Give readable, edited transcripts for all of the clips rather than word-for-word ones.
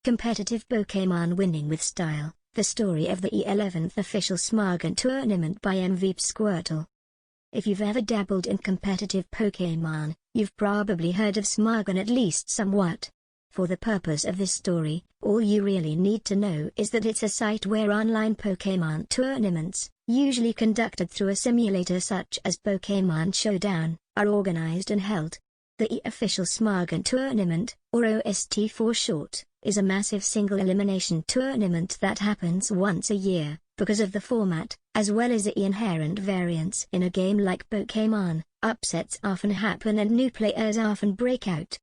Competitive Pokémon Winning with Style, the story of the 11th official Smogon tournament by MVPSquirtle. If you've ever dabbled in competitive Pokémon, you've probably heard of Smogon at least somewhat. For the purpose of this story, all you really need to know is that it's a site where online Pokémon tournaments, usually conducted through a simulator such as Pokémon Showdown, are organized and held. The official Smogon tournament, or OST for short, is a massive single-elimination tournament that happens once a year. Because of the format, as well as the inherent variance in a game like Pokémon, upsets often happen and new players often break out.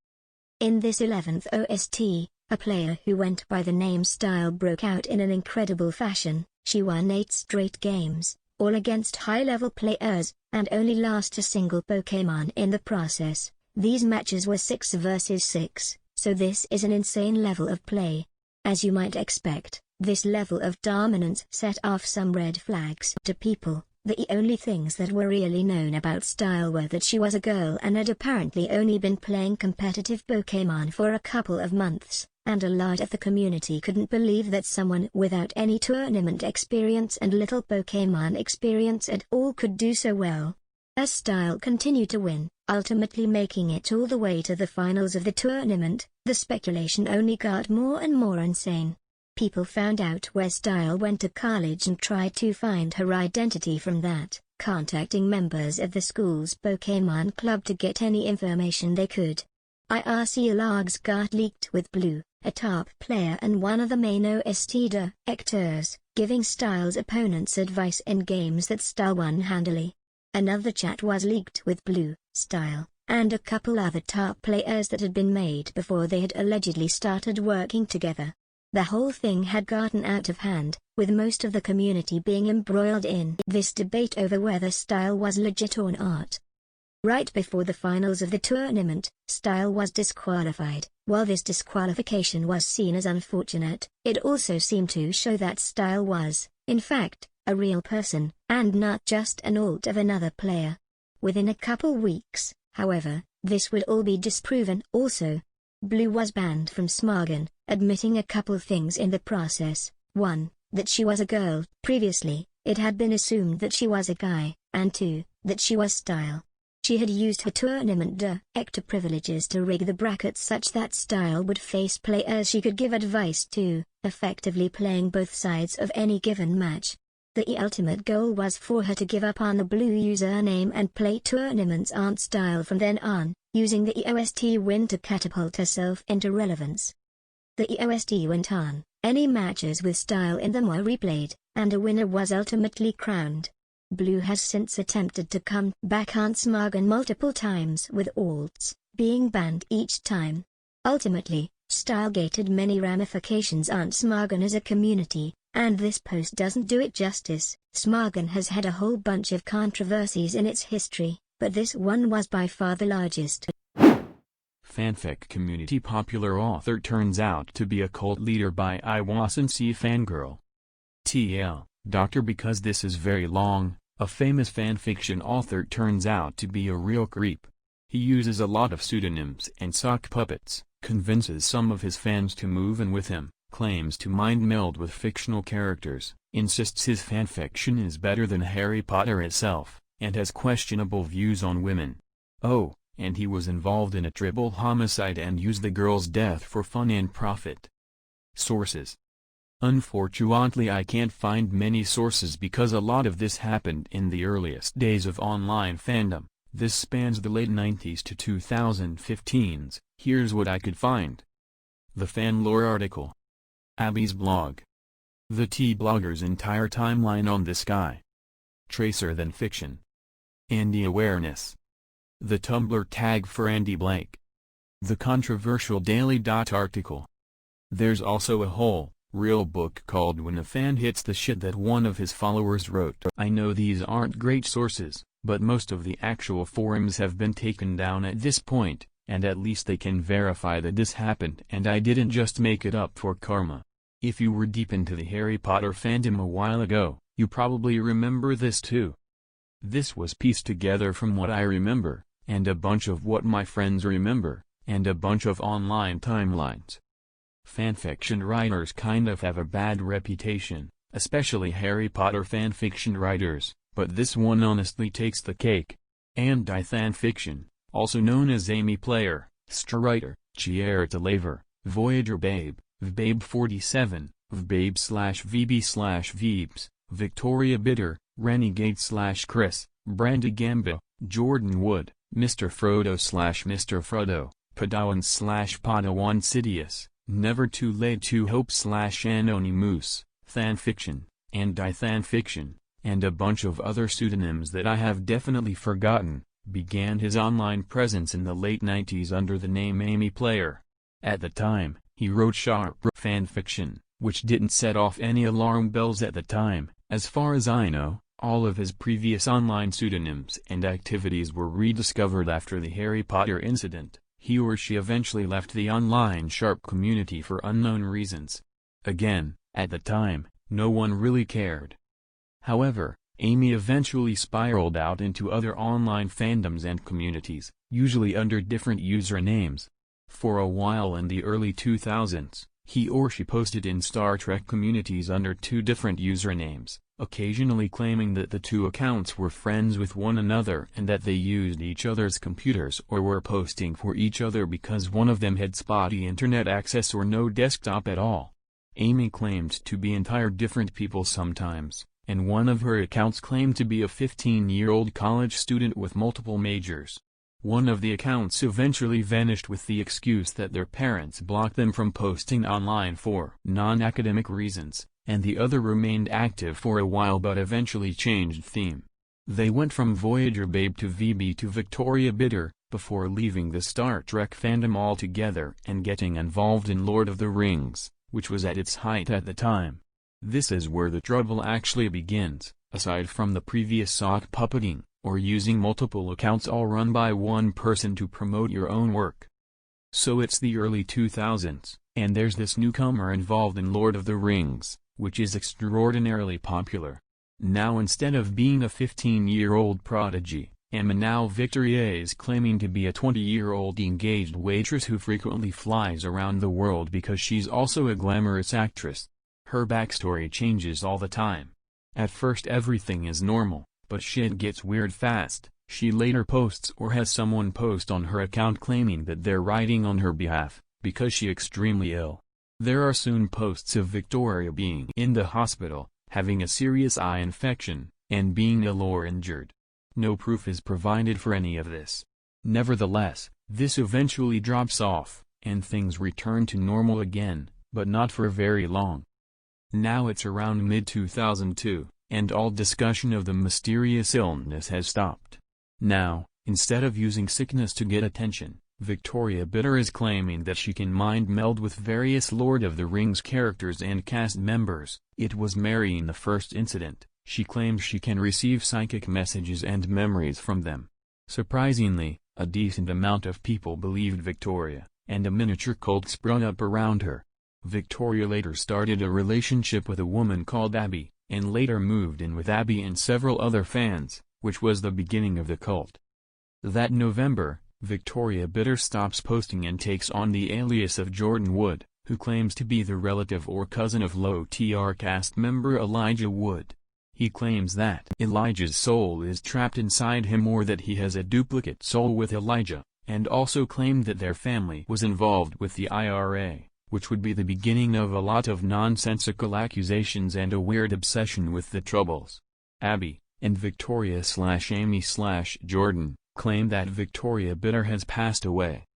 In this 11th OST, a player who went by the name Style broke out in an incredible fashion. She won 8 straight games, all against high-level players, and only lost a single Pokémon in the process. These matches were 6 versus 6, so this is an insane level of play. As you might expect, this level of dominance set off some red flags to people. The only things that were really known about Style were that she was a girl and had apparently only been playing competitive Pokémon for a couple of months, and a lot of the community couldn't believe that someone without any tournament experience and little Pokémon experience at all could do so well. As Style continued to win, ultimately making it all the way to the finals of the tournament, the speculation only got more and more insane. People found out where Style went to college and tried to find her identity from that, contacting members of the school's Pokémon club to get any information they could. IRC logs got leaked with Blue, a top player and one of the main OST directors, giving Style's opponents advice in games that Style won handily. Another chat was leaked with Blue, Style, and a couple other top players that had been made before they had allegedly started working together. The whole thing had gotten out of hand, with most of the community being embroiled in this debate over whether Style was legit or not. Right before the finals of the tournament, Style was disqualified. While this disqualification was seen as unfortunate, it also seemed to show that Style was, in fact, a real person, and not just an alt of another player. Within a couple weeks, however, this would all be disproven also. Blue was banned from Smogon, admitting a couple things in the process. 1. That she was a girl. Previously, it had been assumed that she was a guy, and 2. That she was Style. She had used her tournament director privileges to rig the brackets such that Style would face players she could give advice to, effectively playing both sides of any given match. The ultimate goal was for her to give up on the Blue username and play tournaments on Style from then on, using the EOST win to catapult herself into relevance. The EOST went on, any matches with Style in them were replayed, and a winner was ultimately crowned. Blue has since attempted to come back on Smogon multiple times with alts, being banned each time. Ultimately, Style gated many ramifications on Smogon as a community, and this post doesn't do it justice. Smogon has had a whole bunch of controversies in its history, but this one was by far the largest. Fanfic Community popular author turns out to be a cult leader by iwasonceafangirl. TL, Doctor because this is very long, a famous fanfiction author turns out to be a real creep. He uses a lot of pseudonyms and sock puppets, convinces some of his fans to move in with him, claims to mind meld with fictional characters, insists his fanfiction is better than Harry Potter itself, and has questionable views on women. Oh, and he was involved in a triple homicide and used the girl's death for fun and profit. Sources. Unfortunately I can't find many sources because a lot of this happened in the earliest days of online fandom. This spans the late 90s to 2015s, here's what I could find. The Fanlore article. Abby's blog. The T-blogger's entire timeline on this guy. Tracer than fiction. Andy awareness. The Tumblr tag for Andy Blake. The controversial Daily article. There's also a whole, real book called When a Fan Hits the Shit that one of his followers wrote. I know these aren't great sources, but most of the actual forums have been taken down at this point, and at least they can verify that this happened and I didn't just make it up for karma. If you were deep into the Harry Potter fandom a while ago, you probably remember this too. This was pieced together from what I remember, and a bunch of what my friends remember, and a bunch of online timelines. Fanfiction writers kind of have a bad reputation, especially Harry Potter fanfiction writers, but this one honestly takes the cake. Anti-fanfiction, also known as Amy Player, Strawriter, Chiartalaver, Voyager Babe, Vbabe47, Vbabe/VB/Veebs, Victoria Bitter, Renegade/Chris, Brandy Gamba, Jordan Wood, Mr. Frodo/Mr. Frodo, Padawan/Padawan Sidious, Never Too Late to Hope/Anonymous, Fanfiction, Anti-Fanfiction, and a bunch of other pseudonyms that I have definitely forgotten, began his online presence in the late 90s under the name Amy Player. At the time, he wrote sharp fanfiction, which didn't set off any alarm bells at the time. As far as I know, all of his previous online pseudonyms and activities were rediscovered after the Harry Potter incident. He or she eventually left the online sharp community for unknown reasons. Again, at the time, no one really cared. However, Amy eventually spiraled out into other online fandoms and communities, usually under different usernames. For a while in the early 2000s, he or she posted in Star Trek communities under two different usernames, occasionally claiming that the two accounts were friends with one another and that they used each other's computers or were posting for each other because one of them had spotty internet access or no desktop at all. Amy claimed to be entire different people sometimes, and one of her accounts claimed to be a 15-year-old college student with multiple majors. One of the accounts eventually vanished with the excuse that their parents blocked them from posting online for non-academic reasons, and the other remained active for a while but eventually changed theme. They went from Voyager Babe to VB to Victoria Bitter, before leaving the Star Trek fandom altogether and getting involved in Lord of the Rings, which was at its height at the time. This is where the trouble actually begins, aside from the previous sock puppeting, or using multiple accounts all run by one person to promote your own work. So it's the early 2000s, and there's this newcomer involved in Lord of the Rings, which is extraordinarily popular. Now instead of being a 15-year-old prodigy, Emma now Victoria is claiming to be a 20-year-old engaged waitress who frequently flies around the world because she's also a glamorous actress. Her backstory changes all the time. At first everything is normal, but shit gets weird fast. She later posts or has someone post on her account claiming that they're writing on her behalf, because she's extremely ill. There are soon posts of Victoria being in the hospital, having a serious eye infection, and being ill or injured. No proof is provided for any of this. Nevertheless, this eventually drops off, and things return to normal again, but not for very long. Now it's around mid-2002, and all discussion of the mysterious illness has stopped. Now, instead of using sickness to get attention, Victoria Bitter is claiming that she can mind meld with various Lord of the Rings characters and cast members. It was Mary in the first incident. She claims she can receive psychic messages and memories from them. Surprisingly, a decent amount of people believed Victoria, and a miniature cult sprung up around her. Victoria later started a relationship with a woman called Abby, and later moved in with Abby and several other fans, which was the beginning of the cult. That November, Victoria Bitter stops posting and takes on the alias of Jordan Wood, who claims to be the relative or cousin of Low-TR cast member Elijah Wood. He claims that Elijah's soul is trapped inside him or that he has a duplicate soul with Elijah, and also claimed that their family was involved with the IRA, which would be the beginning of a lot of nonsensical accusations and a weird obsession with the Troubles. Abby, and Victoria/Amy/Jordan, claim that Victoria Bitter has passed away.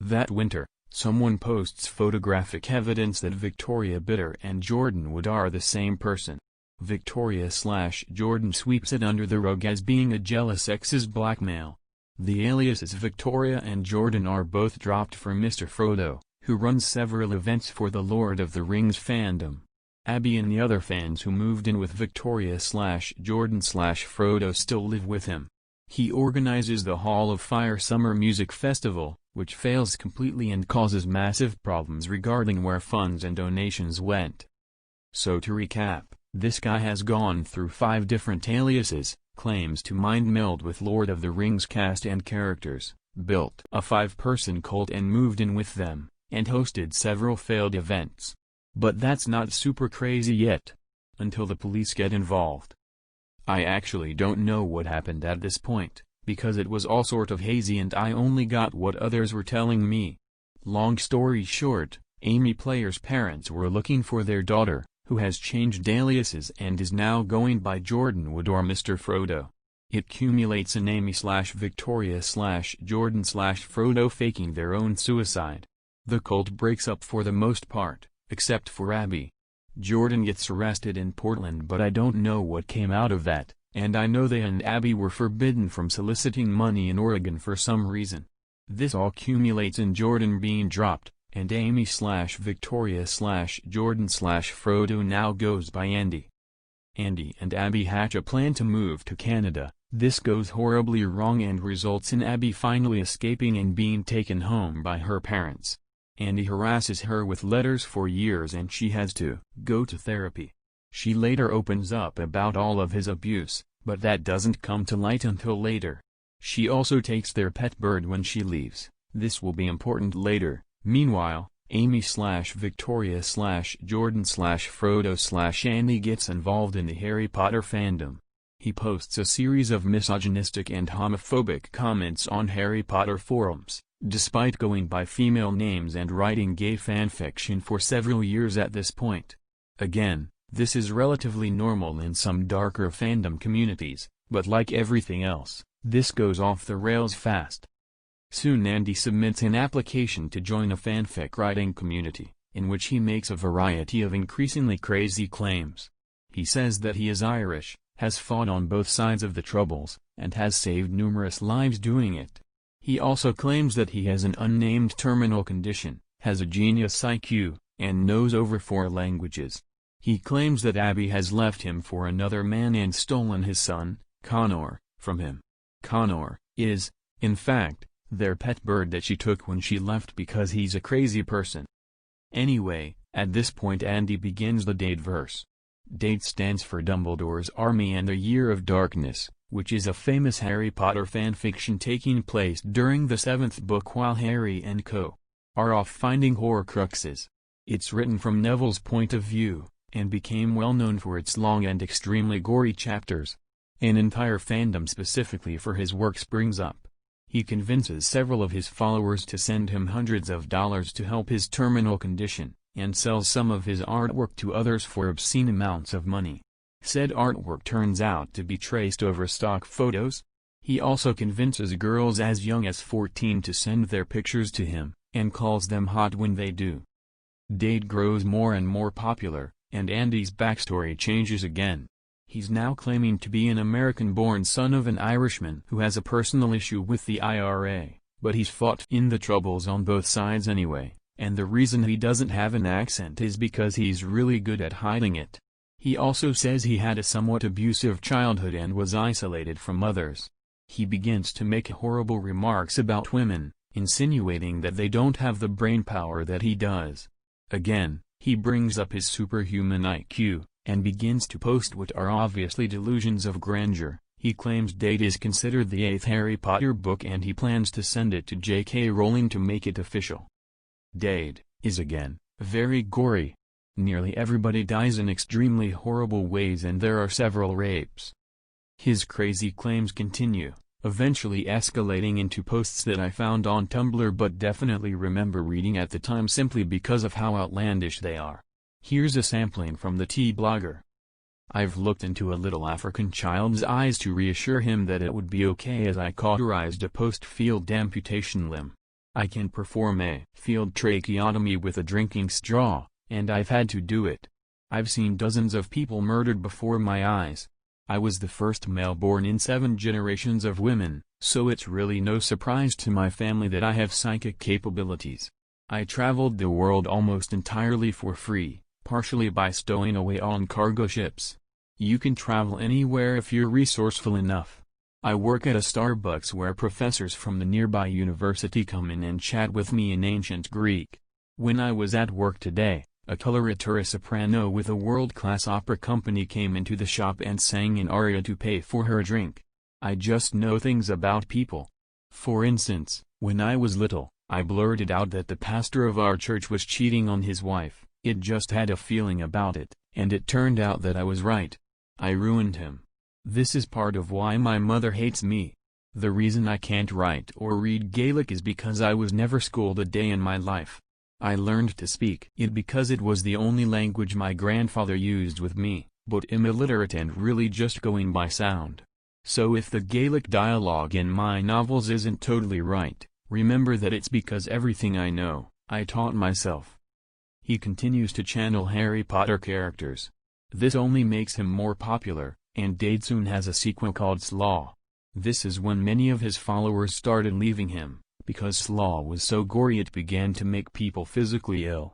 That winter, someone posts photographic evidence that Victoria Bitter and Jordan Wood are the same person. Victoria/Jordan sweeps it under the rug as being a jealous ex's blackmail. The aliases Victoria and Jordan are both dropped for Mr. Frodo, who runs several events for the Lord of the Rings fandom. Abby and the other fans who moved in with Victoria/Jordan/Frodo still live with him. He organizes the Hall of Fire Summer Music Festival, which fails completely and causes massive problems regarding where funds and donations went. So to recap, this guy has gone through 5 different aliases, claims to mind meld with Lord of the Rings cast and characters, built a 5-person cult and moved in with them, and hosted several failed events. But that's not super crazy yet. Until the police get involved. I actually don't know what happened at this point, because it was all sort of hazy and I only got what others were telling me. Long story short, Amy Player's parents were looking for their daughter, who has changed aliases and is now going by Jordan Wood or Mr. Frodo. It culminates in Amy/Victoria/Jordan/Frodo faking their own suicide. The cult breaks up for the most part, except for Abby. Jordan gets arrested in Portland, but I don't know what came out of that, and I know they and Abby were forbidden from soliciting money in Oregon for some reason. This all culminates in Jordan being dropped, and Amy/Victoria/Jordan/Frodo now goes by Andy. Andy and Abby hatch a plan to move to Canada. This goes horribly wrong and results in Abby finally escaping and being taken home by her parents. Andy harasses her with letters for years and she has to go to therapy. She later opens up about all of his abuse, but that doesn't come to light until later. She also takes their pet bird when she leaves. This will be important later. Meanwhile, Amy/Victoria/Jordan/Frodo/Andy gets involved in the Harry Potter fandom. He posts a series of misogynistic and homophobic comments on Harry Potter forums, despite going by female names and writing gay fanfiction for several years at this point. Again, this is relatively normal in some darker fandom communities, but like everything else, this goes off the rails fast. Soon Andy submits an application to join a fanfic writing community, in which he makes a variety of increasingly crazy claims. He says that he is Irish, has fought on both sides of the Troubles, and has saved numerous lives doing it. He also claims that he has an unnamed terminal condition, has a genius IQ, and knows over 4 languages. He claims that Abby has left him for another man and stolen his son, Connor, from him. Connor is, in fact, their pet bird that she took when she left because he's a crazy person. Anyway, at this point Andy begins the Date verse. Date stands for Dumbledore's Army and the Year of Darkness, which is a famous Harry Potter fanfiction taking place during the 7th book while Harry and co. are off finding Horcruxes. It's written from Neville's point of view, and became well known for its long and extremely gory chapters. An entire fandom specifically for his work springs up. He convinces several of his followers to send him hundreds of dollars to help his terminal condition, and sells some of his artwork to others for obscene amounts of money. Said artwork turns out to be traced over stock photos. He also convinces girls as young as 14 to send their pictures to him, and calls them hot when they do. Date grows more and more popular, and Andy's backstory changes again. He's now claiming to be an American-born son of an Irishman who has a personal issue with the IRA, but he's fought in the Troubles on both sides anyway, and the reason he doesn't have an accent is because he's really good at hiding it. He also says he had a somewhat abusive childhood and was isolated from others. He begins to make horrible remarks about women, insinuating that they don't have the brainpower that he does. Again, he brings up his superhuman IQ, and begins to post what are obviously delusions of grandeur. He claims Date is considered the 8th Harry Potter book and he plans to send it to J.K. Rowling to make it official. Date is again very gory. Nearly everybody dies in extremely horrible ways and there are several rapes. His crazy claims continue, eventually escalating into posts that I found on Tumblr but definitely remember reading at the time simply because of how outlandish they are. Here's a sampling from the T-blogger. I've looked into a little African child's eyes to reassure him that it would be okay as I cauterized a post-field amputation limb. I can perform a field tracheotomy with a drinking straw, and I've had to do it. I've seen dozens of people murdered before my eyes. I was the first male born in 7 generations of women, so it's really no surprise to my family that I have psychic capabilities. I traveled the world almost entirely for free, partially by stowing away on cargo ships. You can travel anywhere if you're resourceful enough. I work at a Starbucks where professors from the nearby university come in and chat with me in ancient Greek. When I was at work today, a coloratura soprano with a world-class opera company came into the shop and sang an aria to pay for her drink. I just know things about people. For instance, when I was little, I blurted out that the pastor of our church was cheating on his wife. It just had a feeling about it, and it turned out that I was right. I ruined him. This is part of why my mother hates me. The reason I can't write or read Gaelic is because I was never schooled a day in my life. I learned to speak it because it was the only language my grandfather used with me, but am illiterate and really just going by sound. So if the Gaelic dialogue in my novels isn't totally right, remember that it's because everything I know, I taught myself. He continues to channel Harry Potter characters. This only makes him more popular, and Dade soon has a sequel called Slaw. This is when many of his followers started leaving him, because Slaw was so gory it began to make people physically ill.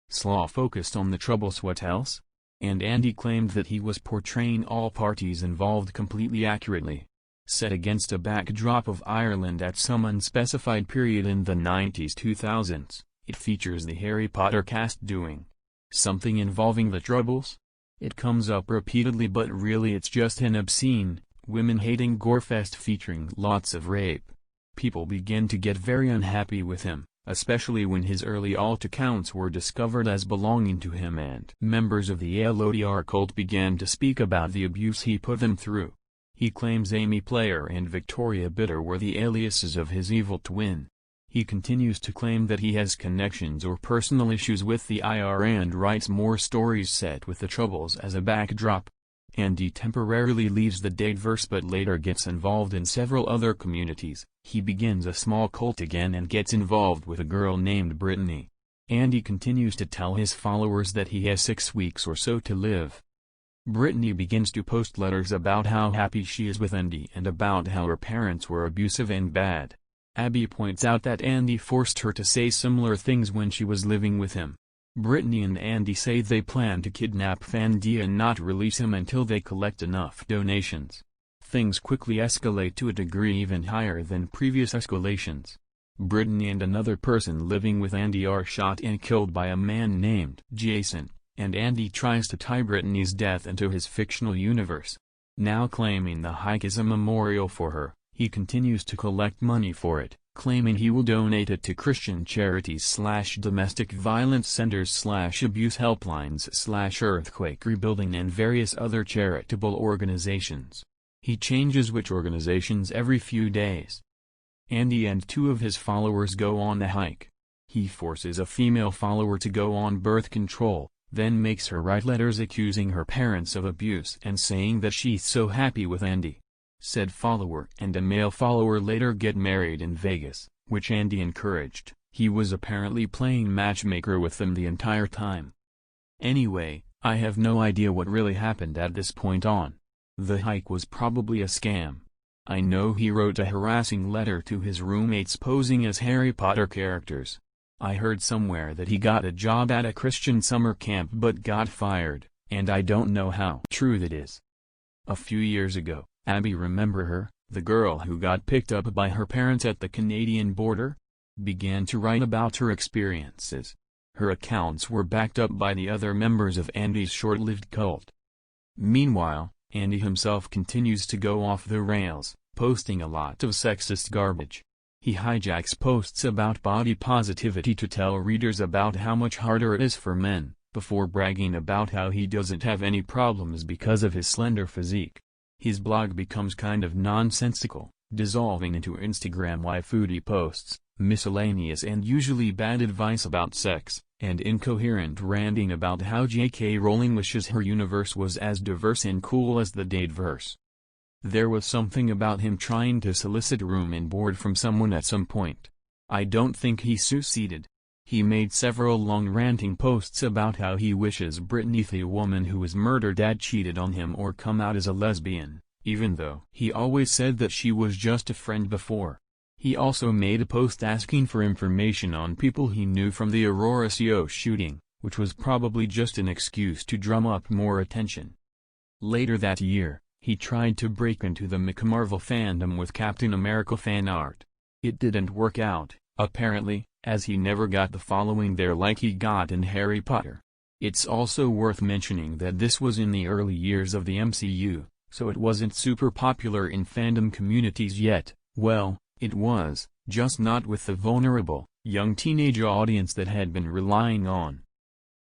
Slaw focused on the troubles what else? And Andy claimed that he was portraying all parties involved completely accurately. Set against a backdrop of Ireland at some unspecified period in the 90s-2000s, it features the Harry Potter cast doing something involving the Troubles. It comes up repeatedly, but really it's just an obscene, women-hating gorefest featuring lots of rape. People begin to get very unhappy with him, especially when his early alt accounts were discovered as belonging to him, and members of the LODR cult began to speak about the abuse he put them through. He claims Amy Player and Victoria Bitter were the aliases of his evil twin. He continues to claim that he has connections or personal issues with the IR and writes more stories set with the Troubles as a backdrop. Andy temporarily leaves the Dadeverse but later gets involved in several other communities. He begins a small cult again and gets involved with a girl named Brittany. Andy continues to tell his followers that he has 6 weeks or so to live. Brittany begins to post letters about how happy she is with Andy and about how her parents were abusive and bad. Abby points out that Andy forced her to say similar things when she was living with him. Brittany and Andy say they plan to kidnap Fandia and not release him until they collect enough donations. Things quickly escalate to a degree even higher than previous escalations. Brittany and another person living with Andy are shot and killed by a man named Jason, and Andy tries to tie Brittany's death into his fictional universe. Now claiming the hike is a memorial for her, he continues to collect money for it, claiming he will donate it to Christian charities / domestic violence centers / abuse helplines / earthquake rebuilding and various other charitable organizations. He changes which organizations every few days. Andy and 2 of his followers go on the hike. He forces a female follower to go on birth control, then makes her write letters accusing her parents of abuse and saying that she's so happy with Andy. Said follower and a male follower later get married in Vegas, which Andy encouraged. He was apparently playing matchmaker with them the entire time. Anyway, I have no idea what really happened at this point on. The hike was probably a scam. I know he wrote a harassing letter to his roommates posing as Harry Potter characters. I heard somewhere that he got a job at a Christian summer camp but got fired, and I don't know how true that is. A few years ago, Abby, remember her, the girl who got picked up by her parents at the Canadian border? Began to write about her experiences. Her accounts were backed up by the other members of Andy's short-lived cult. Meanwhile, Andy himself continues to go off the rails, posting a lot of sexist garbage. He hijacks posts about body positivity to tell readers about how much harder it is for men, before bragging about how he doesn't have any problems because of his slender physique. His blog becomes kind of nonsensical, dissolving into Instagram waifudy posts, miscellaneous and usually bad advice about sex, and incoherent ranting about how J.K. Rowling wishes her universe was as diverse and cool as the Dadeverse. There was something about him trying to solicit room and board from someone at some point. I don't think he succeeded. He made several long ranting posts about how he wishes Brittany, the woman who was murdered, had cheated on him or come out as a lesbian, even though he always said that she was just a friend before. He also made a post asking for information on people he knew from the Aurora CO shooting, which was probably just an excuse to drum up more attention. Later that year, he tried to break into the McMarvel fandom with Captain America fan art. It didn't work out, apparently, as he never got the following there like he got in Harry Potter. It's also worth mentioning that this was in the early years of the MCU, so it wasn't super popular in fandom communities yet. Well, it was, just not with the vulnerable, young teenager audience that had been relying on.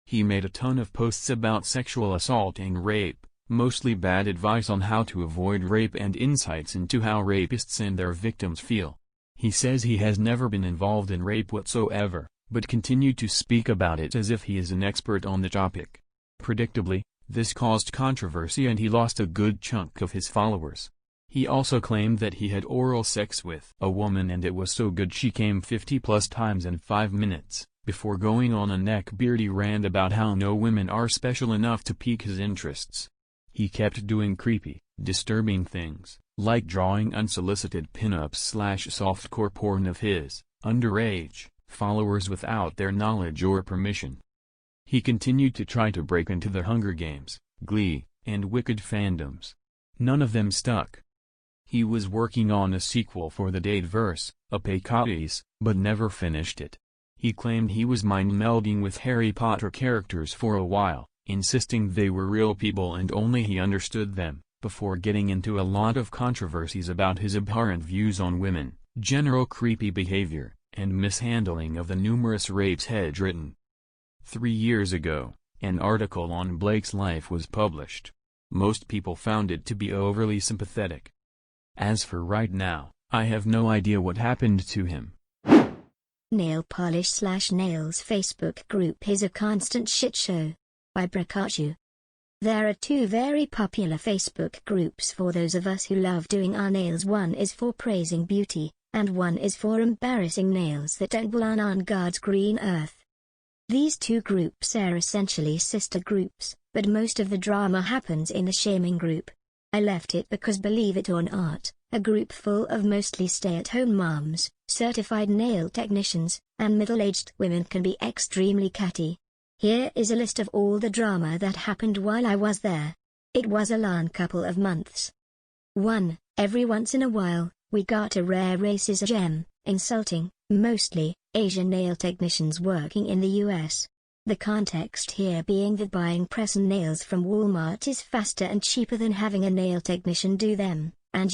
He made a ton of posts about sexual assault and rape, mostly bad advice on how to avoid rape and insights into how rapists and their victims feel. He says he has never been involved in rape whatsoever, but continued to speak about it as if he is an expert on the topic. Predictably, this caused controversy and he lost a good chunk of his followers. He also claimed that he had oral sex with a woman and it was so good she came 50+ times in 5 minutes, before going on a neck-beardy rant about how no women are special enough to pique his interests. He kept doing creepy, disturbing things, like drawing unsolicited pin-ups/softcore porn of his underage followers without their knowledge or permission. He continued to try to break into the Hunger Games, Glee, and Wicked fandoms. None of them stuck. He was working on a sequel for the Dateverse, Apekatis, but never finished it. He claimed he was mind-melding with Harry Potter characters for a while, insisting they were real people and only he understood them, before getting into a lot of controversies about his abhorrent views on women, general creepy behavior, and mishandling of the numerous rapes he'd written. 3 years ago, an article on Blake's life was published. Most people found it to be overly sympathetic. As for right now, I have no idea what happened to him. Nail polish/nails Facebook group is a constant shit show. By Brikachu. There are 2 very popular Facebook groups for those of us who love doing our nails. One is for praising beauty, and one is for embarrassing nails that don't belong on God's green earth. These 2 groups are essentially sister groups, but most of the drama happens in the shaming group. I left it because, believe it or not, a group full of mostly stay-at-home moms, certified nail technicians, and middle-aged women can be extremely catty. Here is a list of all the drama that happened while I was there. It was a long couple of months. 1. Every once in a while, we got a rare racist gem, insulting, mostly, Asian nail technicians working in the US. The context here being that buying press-on nails from Walmart is faster and cheaper than having a nail technician do them, and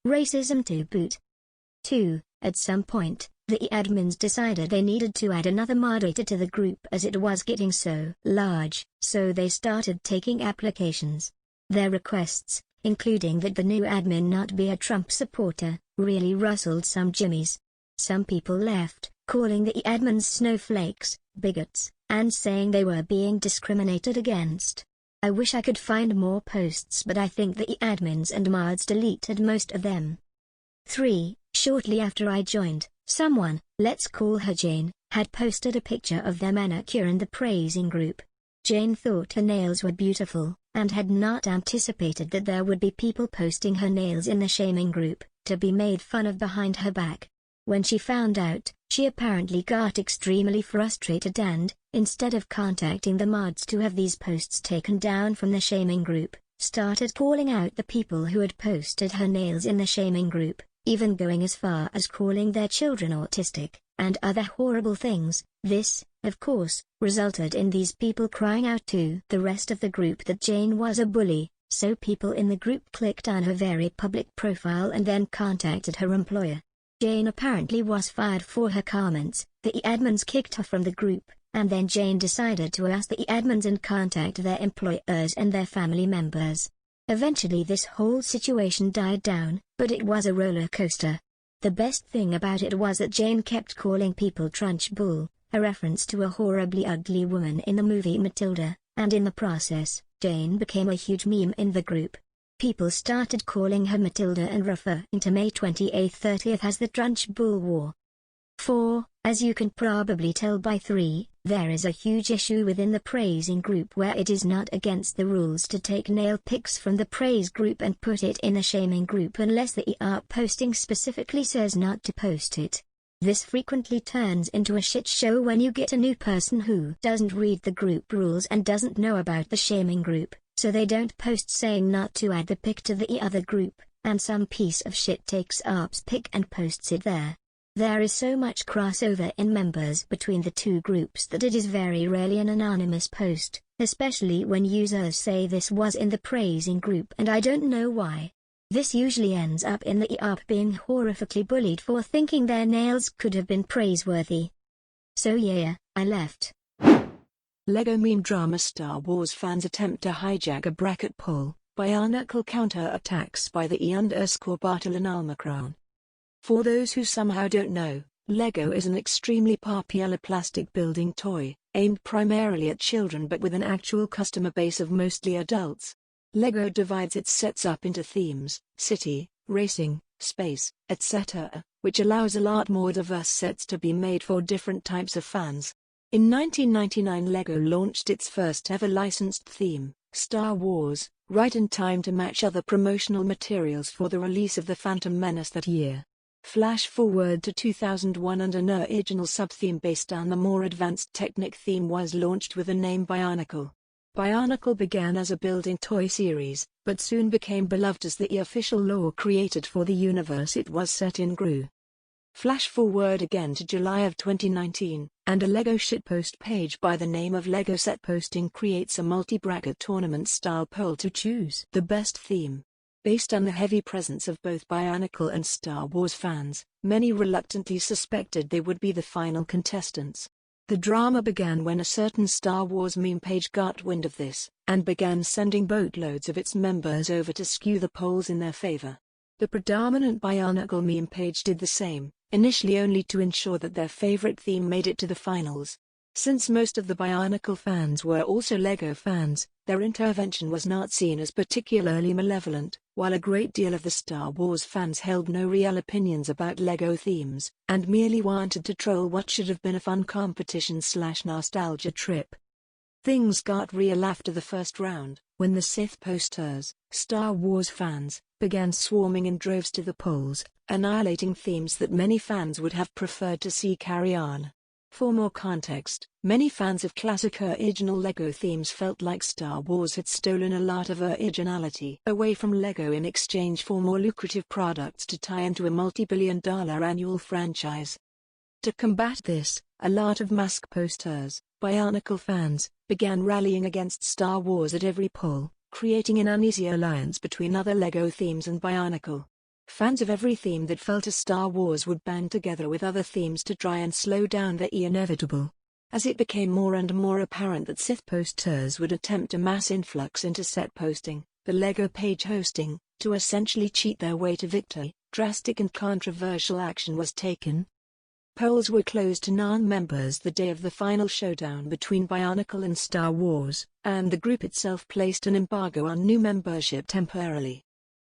racism to boot. 2. At some point, the admins decided they needed to add another moderator to the group as it was getting so large, so they started taking applications. Their requests, including that the new admin not be a Trump supporter, really rustled some jimmies. Some people left, calling the admins snowflakes, bigots, and saying they were being discriminated against. I wish I could find more posts, but I think the admins and mods deleted most of them. 3. Shortly after I joined, someone, let's call her Jane, had posted a picture of their manicure in the praising group. Jane thought her nails were beautiful, and had not anticipated that there would be people posting her nails in the shaming group, to be made fun of behind her back. When she found out, she apparently got extremely frustrated and, instead of contacting the mods to have these posts taken down from the shaming group, started calling out the people who had posted her nails in the shaming group, even going as far as calling their children autistic, and other horrible things. This, of course, resulted in these people crying out to the rest of the group that Jane was a bully, so people in the group clicked on her very public profile and then contacted her employer. Jane apparently was fired for her comments, the admins kicked her from the group, and then Jane decided to ask the admins and contact their employers and their family members. Eventually this whole situation died down, but it was a roller coaster. The best thing about it was that Jane kept calling people Trunchbull, a reference to a horribly ugly woman in the movie Matilda, and in the process, Jane became a huge meme in the group. People started calling her Matilda and referring to May 28-30th as the Trunchbull War. 4. As you can probably tell by 3, there is a huge issue within the praising group where it is not against the rules to take nail pics from the praise group and put it in the shaming group unless the posting specifically says not to post it. This frequently turns into a shit show when you get a new person who doesn't read the group rules and doesn't know about the shaming group, so they don't post saying not to add the pic to the other group, and some piece of shit takes up's pic and posts it there. There is so much crossover in members between the 2 groups that it is very rarely an anonymous post, especially when users say this was in the praising group and I don't know why. This usually ends up in the ERP being horrifically bullied for thinking their nails could have been praiseworthy. So yeah, I left. LEGO meme drama Star Wars fans attempt to hijack a bracket poll, Bionicle counter-attacks by the E_Bartolomé. For those who somehow don't know, LEGO is an extremely popular plastic building toy, aimed primarily at children but with an actual customer base of mostly adults. LEGO divides its sets up into themes, city, racing, space, etc., which allows a lot more diverse sets to be made for different types of fans. In 1999 LEGO launched its first ever licensed theme, Star Wars, right in time to match other promotional materials for the release of The Phantom Menace that year. Flash forward to 2001 and an original sub-theme based on the more advanced Technic theme was launched with the name Bionicle. Bionicle began as a building toy series, but soon became beloved as the official lore created for the universe it was set in grew. Flash forward again to July of 2019, and a LEGO shitpost page by the name of LEGO Set Posting creates a multi-bracket tournament-style poll to choose the best theme. Based on the heavy presence of both Bionicle and Star Wars fans, many reluctantly suspected they would be the final contestants. The drama began when a certain Star Wars meme page got wind of this, and began sending boatloads of its members over to skew the polls in their favor. The predominant Bionicle meme page did the same, initially only to ensure that their favorite theme made it to the finals. Since most of the Bionicle fans were also LEGO fans, their intervention was not seen as particularly malevolent, while a great deal of the Star Wars fans held no real opinions about LEGO themes, and merely wanted to troll what should have been a fun competition/nostalgia trip. Things got real after the first round, when the Sith posters, Star Wars fans, began swarming in droves to the polls, annihilating themes that many fans would have preferred to see carry on. For more context, many fans of classic original LEGO themes felt like Star Wars had stolen a lot of originality away from LEGO in exchange for more lucrative products to tie into a multi-billion-dollar annual franchise. To combat this, a lot of mask posters, Bionicle fans, began rallying against Star Wars at every poll, creating an uneasy alliance between other LEGO themes and Bionicle. Fans of every theme that felt a Star Wars would band together with other themes to try and slow down the inevitable. As it became more and more apparent that Sith posters would attempt a mass influx into set posting, the LEGO page hosting, to essentially cheat their way to victory, drastic and controversial action was taken. Polls were closed to non-members the day of the final showdown between Bionicle and Star Wars, and the group itself placed an embargo on new membership temporarily.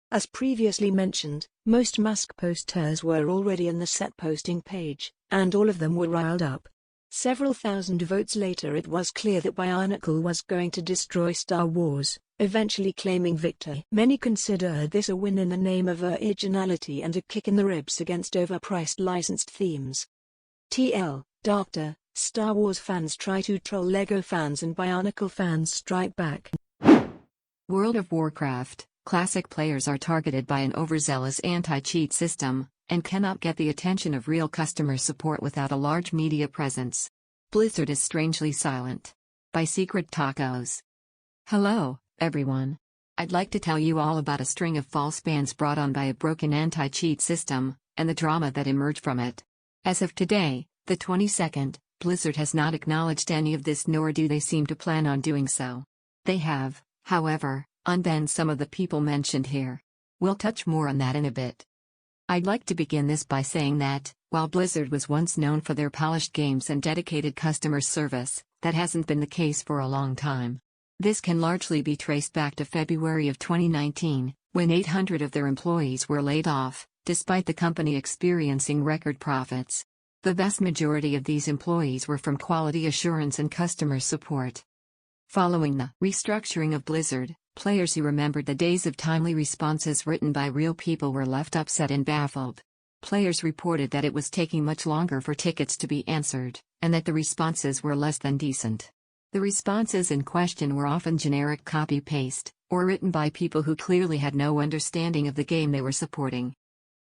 As previously mentioned, most mask posters were already in the set posting page, and all of them were riled up. Several thousand votes later it was clear that Bionicle was going to destroy Star Wars, eventually claiming victory. Many considered this a win in the name of originality and a kick in the ribs against overpriced licensed themes. Dr. Star Wars fans try to troll LEGO fans and Bionicle fans strike back. World of Warcraft. Classic players are targeted by an overzealous anti-cheat system, and cannot get the attention of real customer support without a large media presence. Blizzard is strangely silent. By Secret Tacos. Hello, everyone. I'd like to tell you all about a string of false bans brought on by a broken anti-cheat system, and the drama that emerged from it. As of today, the 22nd, Blizzard has not acknowledged any of this, nor do they seem to plan on doing so. They have, however, unbanned some of the people mentioned here. We'll touch more on that in a bit. I'd like to begin this by saying that, while Blizzard was once known for their polished games and dedicated customer service, that hasn't been the case for a long time. This can largely be traced back to February of 2019, when 800 of their employees were laid off, despite the company experiencing record profits. The vast majority of these employees were from quality assurance and customer support. Following the restructuring of Blizzard, players who remembered the days of timely responses written by real people were left upset and baffled. Players reported that it was taking much longer for tickets to be answered, and that the responses were less than decent. The responses in question were often generic copy-paste, or written by people who clearly had no understanding of the game they were supporting.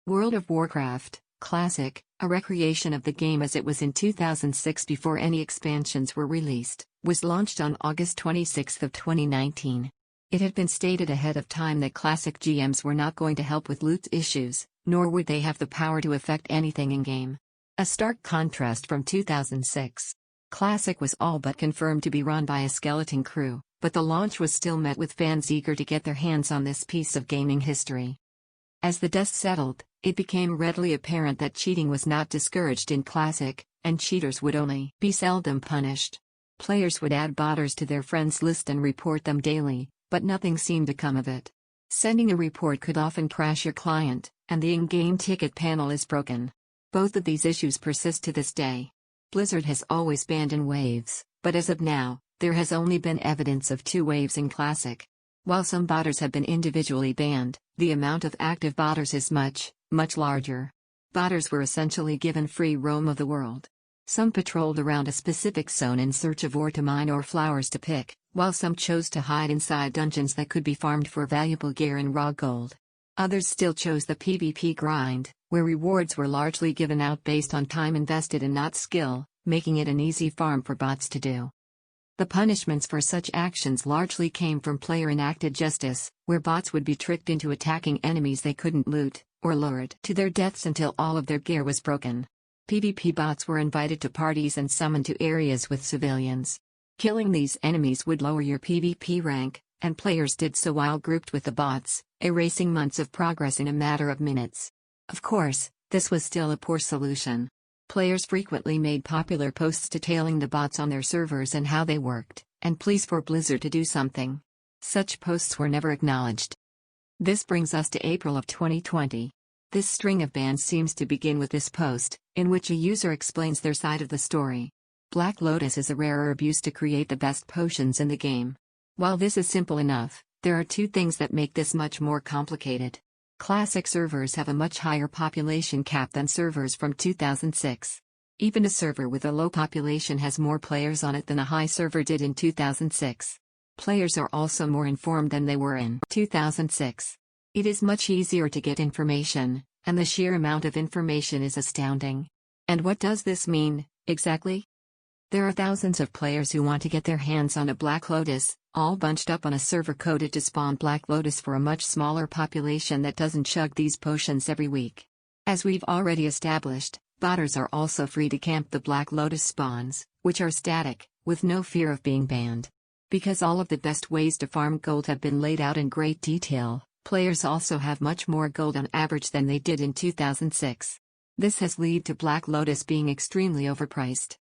World of Warcraft, Classic, a recreation of the game as it was in 2006 before any expansions were released, was launched on August 26 of 2019. It had been stated ahead of time that Classic GMs were not going to help with loot issues, nor would they have the power to affect anything in-game. A stark contrast from 2006. Classic was all but confirmed to be run by a skeleton crew, but the launch was still met with fans eager to get their hands on this piece of gaming history. As the dust settled, it became readily apparent that cheating was not discouraged in Classic, and cheaters would only be seldom punished. Players would add botters to their friends list and report them daily, but nothing seemed to come of it. Sending a report could often crash your client, and the in-game ticket panel is broken. Both of these issues persist to this day. Blizzard has always banned in waves, but as of now, there has only been evidence of 2 waves in Classic. While some botters have been individually banned, the amount of active botters is much larger. Botters were essentially given free roam of the world. Some patrolled around a specific zone in search of ore to mine or flowers to pick, while some chose to hide inside dungeons that could be farmed for valuable gear and raw gold. Others still chose the PvP grind, where rewards were largely given out based on time invested and not skill, making it an easy farm for bots to do. The punishments for such actions largely came from player-enacted justice, where bots would be tricked into attacking enemies they couldn't loot, or lured to their deaths until all of their gear was broken. PvP bots were invited to parties and summoned to areas with civilians. Killing these enemies would lower your PvP rank, and players did so while grouped with the bots, erasing months of progress in a matter of minutes. Of course, this was still a poor solution. Players frequently made popular posts detailing the bots on their servers and how they worked, and pleas for Blizzard to do something. Such posts were never acknowledged. This brings us to April of 2020. This string of bans seems to begin with this post, in which a user explains their side of the story. Black Lotus is a rare herb used to create the best potions in the game. While this is simple enough, there are 2 things that make this much more complicated. Classic servers have a much higher population cap than servers from 2006. Even a server with a low population has more players on it than a high server did in 2006. Players are also more informed than they were in 2006. It is much easier to get information, and the sheer amount of information is astounding. And what does this mean, exactly? There are thousands of players who want to get their hands on a Black Lotus, all bunched up on a server coded to spawn Black Lotus for a much smaller population that doesn't chug these potions every week. As we've already established, botters are also free to camp the Black Lotus spawns, which are static, with no fear of being banned. Because all of the best ways to farm gold have been laid out in great detail, players also have much more gold on average than they did in 2006. This has led to Black Lotus being extremely overpriced.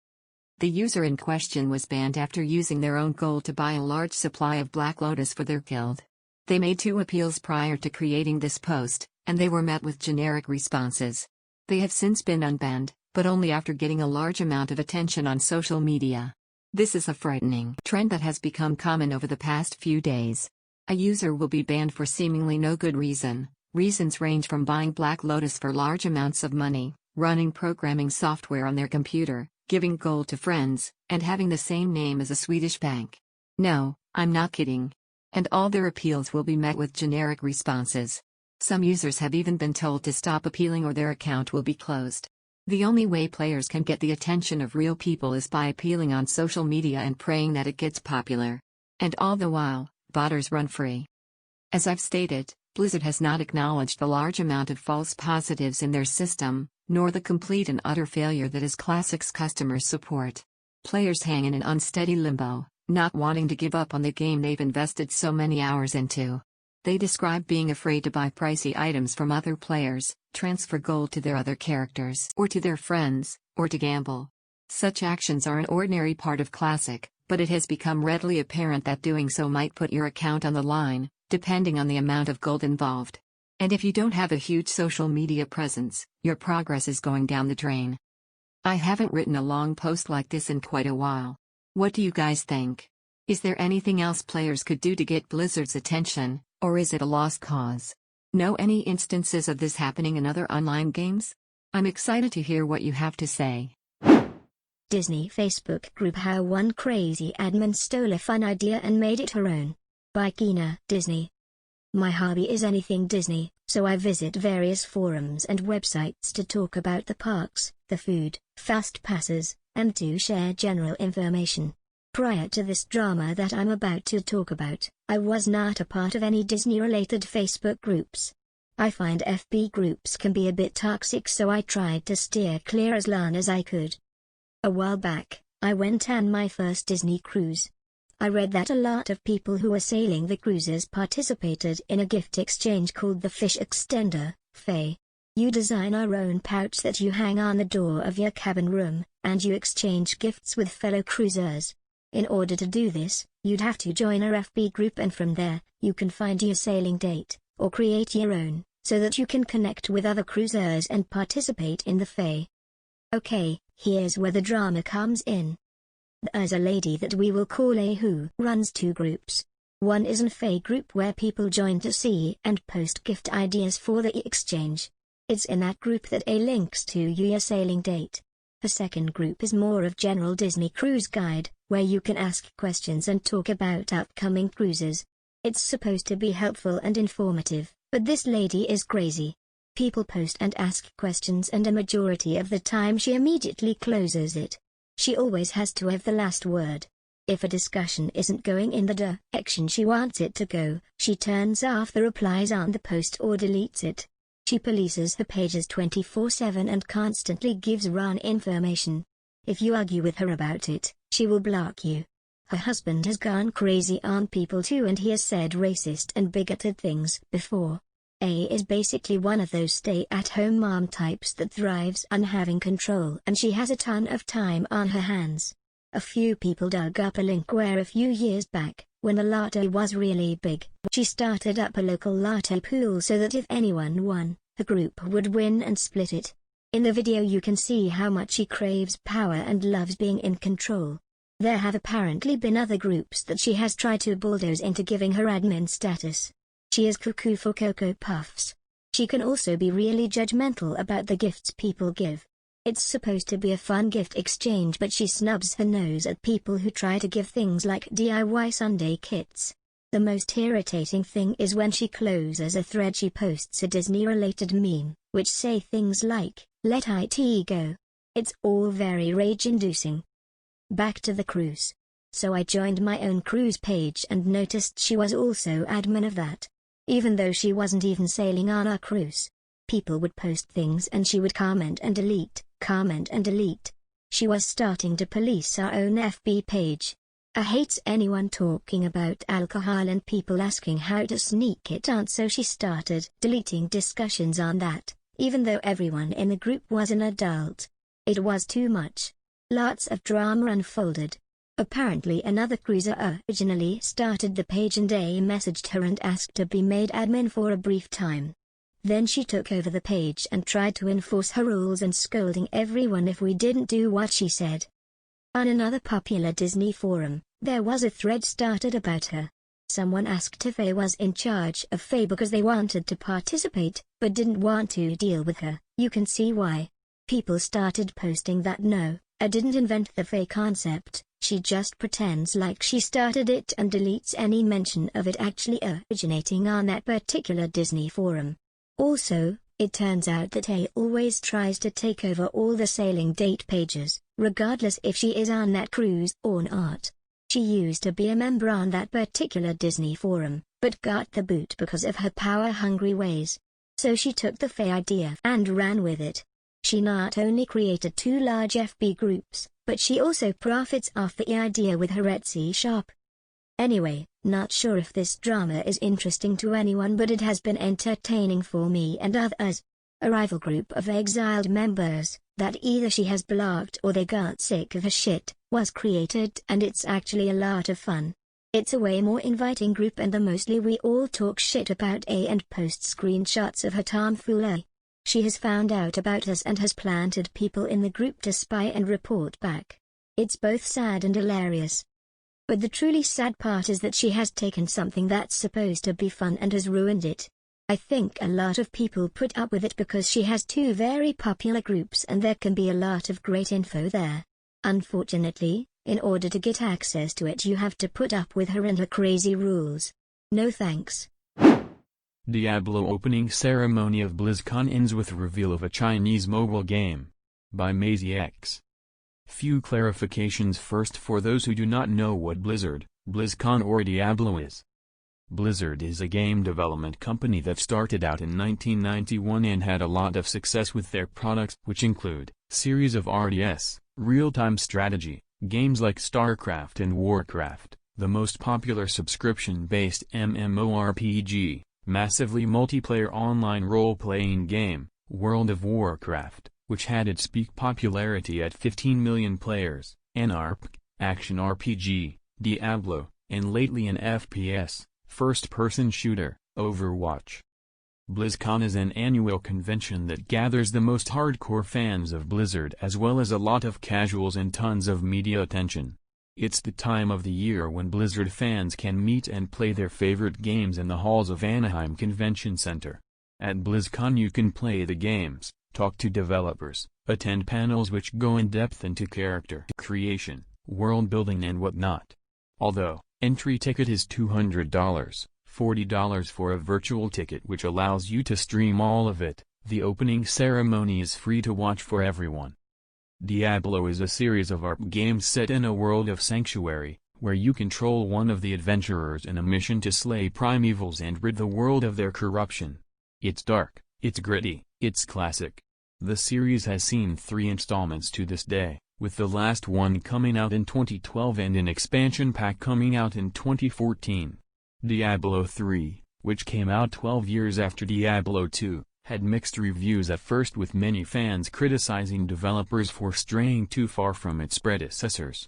The user in question was banned after using their own gold to buy a large supply of Black Lotus for their guild. They made 2 appeals prior to creating this post, and they were met with generic responses. They have since been unbanned, but only after getting a large amount of attention on social media. This is a frightening trend that has become common over the past few days. A user will be banned for seemingly no good reason. Reasons range from buying Black Lotus for large amounts of money, running programming software on their computer, giving gold to friends, and having the same name as a Swedish bank. No, I'm not kidding. And all their appeals will be met with generic responses. Some users have even been told to stop appealing or their account will be closed. The only way players can get the attention of real people is by appealing on social media and praying that it gets popular. And all the while, botters run free. As I've stated, Blizzard has not acknowledged the large amount of false positives in their system, nor the complete and utter failure that is Classic's customer support. Players hang in an unsteady limbo, not wanting to give up on the game they've invested so many hours into. They describe being afraid to buy pricey items from other players, transfer gold to their other characters or to their friends, or to gamble. Such actions are an ordinary part of Classic, but it has become readily apparent that doing so might put your account on the line, depending on the amount of gold involved. And if you don't have a huge social media presence, your progress is going down the drain. I haven't written a long post like this in quite a while. What do you guys think? Is there anything else players could do to get Blizzard's attention, or is it a lost cause? Know any instances of this happening in other online games? I'm excited to hear what you have to say. Disney Facebook group How One Crazy Admin Stole a Fun Idea and Made It Her Own. By QueenaDisney. My hobby is anything Disney, so I visit various forums and websites to talk about the parks, the food, fast passes, and to share general information. Prior to this drama that I'm about to talk about, I was not a part of any Disney-related Facebook groups. I find FB groups can be a bit toxic, so I tried to steer clear as long as I could. A while back, I went on my first Disney cruise. I read that a lot of people who were sailing the cruises participated in a gift exchange called the Fish Extender, FE. You design your own pouch that you hang on the door of your cabin room, and you exchange gifts with fellow cruisers. In order to do this, you'd have to join a FB group, and from there, you can find your sailing date, or create your own, so that you can connect with other cruisers and participate in the FE. Okay, here's where the drama comes in. There's a lady that we will call A who runs two groups. One is an FE group where people join to see and post gift ideas for the exchange. It's in that group that A links to your sailing date. The second group is more of general Disney cruise guide, where you can ask questions and talk about upcoming cruises. It's supposed to be helpful and informative, but this lady is crazy. People post and ask questions, and a majority of the time she immediately closes it. She always has to have the last word. If a discussion isn't going in the direction she wants it to go, she turns off the replies on the post or deletes it. She polices her pages 24/7 and constantly gives wrong information. If you argue with her about it, she will block you. Her husband has gone crazy on people too, and he has said racist and bigoted things before. A is basically one of those stay-at-home mom types that thrives on having control, and she has a ton of time on her hands. A few people dug up a link where a few years back, when the lotto was really big, she started up a local lotto pool so that if anyone won, the group would win and split it. In the video you can see how much she craves power and loves being in control. There have apparently been other groups that she has tried to bulldoze into giving her admin status. She is cuckoo for Cocoa Puffs. She can also be really judgmental about the gifts people give. It's supposed to be a fun gift exchange, but she snubs her nose at people who try to give things like DIY Sunday kits. The most irritating thing is when she closes a thread, she posts a Disney-related meme, which say things like, "Let IT go." It's all very rage-inducing. Back to the cruise. So I joined my own cruise page and noticed she was also admin of that. Even though she wasn't even sailing on our cruise. People would post things and she would comment and delete, comment and delete. She was starting to police our own FB page. I hates anyone talking about alcohol and people asking how to sneak it on, so she started deleting discussions on that, even though everyone in the group was an adult. It was too much. Lots of drama unfolded. Apparently another cruiser originally started the page and A messaged her and asked to be made admin for a brief time. Then she took over the page and tried to enforce her rules and scolding everyone if we didn't do what she said. On another popular Disney forum, there was a thread started about her. Someone asked if A was in charge of Faye because they wanted to participate, but didn't want to deal with her. You can see why. People started posting that no, A didn't invent the Faye concept, she just pretends like she started it and deletes any mention of it actually originating on that particular Disney forum. Also, it turns out that A always tries to take over all the sailing date pages, regardless if she is on that cruise or not. She used to be a member on that particular Disney forum, but got the boot because of her power-hungry ways. So she took the Faye idea and ran with it. She not only created two large FB groups, but she also profits off the idea with her Etsy shop. Anyway, not sure if this drama is interesting to anyone, but it has been entertaining for me and others. A rival group of exiled members, that either she has blocked or they got sick of her shit, was created, and it's actually a lot of fun. It's a way more inviting group, and mostly we all talk shit about A and post screenshots of her tomfoolery. She has found out about us and has planted people in the group to spy and report back. It's both sad and hilarious. But the truly sad part is that she has taken something that's supposed to be fun and has ruined it. I think a lot of people put up with it because she has two very popular groups and there can be a lot of great info there. Unfortunately, in order to get access to it you have to put up with her and her crazy rules. No thanks. Diablo opening ceremony of Blizzcon ends with reveal of a Chinese mobile game. By MEsiex. Few clarifications first for those who do not know what Blizzard, Blizzcon or Diablo is. Blizzard is a game development company that started out in 1991 and had a lot of success with their products, which include series of RTS, real-time strategy, games like StarCraft and Warcraft, the most popular subscription-based MMORPG, massively multiplayer online role-playing game, World of Warcraft, which had its peak popularity at 15 million players, an action RPG, Diablo, and lately an FPS, first-person shooter, Overwatch. BlizzCon is an annual convention that gathers the most hardcore fans of Blizzard as well as a lot of casuals and tons of media attention. It's the time of the year when Blizzard fans can meet and play their favorite games in the halls of Anaheim Convention Center. At BlizzCon you can play the games, talk to developers, attend panels which go in depth into character creation, world building and whatnot. Although, entry ticket is $200, $40 for a virtual ticket which allows you to stream all of it, the opening ceremony is free to watch for everyone. Diablo is a series of ARP games set in a world of Sanctuary, where you control one of the adventurers in a mission to slay primevals and rid the world of their corruption. It's dark, it's gritty, it's classic. The series has seen 3 installments to this day, with the last one coming out in 2012 and an expansion pack coming out in 2014. Diablo 3, which came out 12 years after Diablo 2, had mixed reviews at first with many fans criticizing developers for straying too far from its predecessors.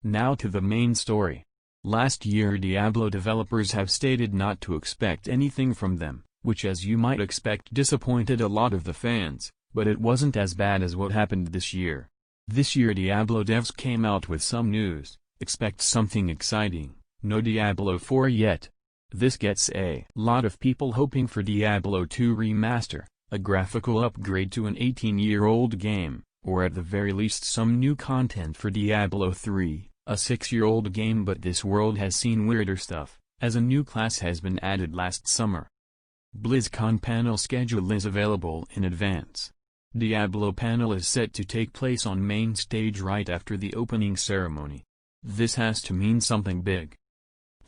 Now to the main story. Last year Diablo developers have stated not to expect anything from them, which as you might expect disappointed a lot of the fans, but it wasn't as bad as what happened this year. This year Diablo devs came out with some news. Expect something exciting. No Diablo 4 yet. This gets a lot of people hoping for Diablo 2 Remaster, a graphical upgrade to an 18-year-old game, or at the very least some new content for Diablo 3, a 6-year-old game, but this world has seen weirder stuff, as a new class has been added last summer. BlizzCon panel schedule is available in advance. Diablo panel is set to take place on main stage right after the opening ceremony. This has to mean something big.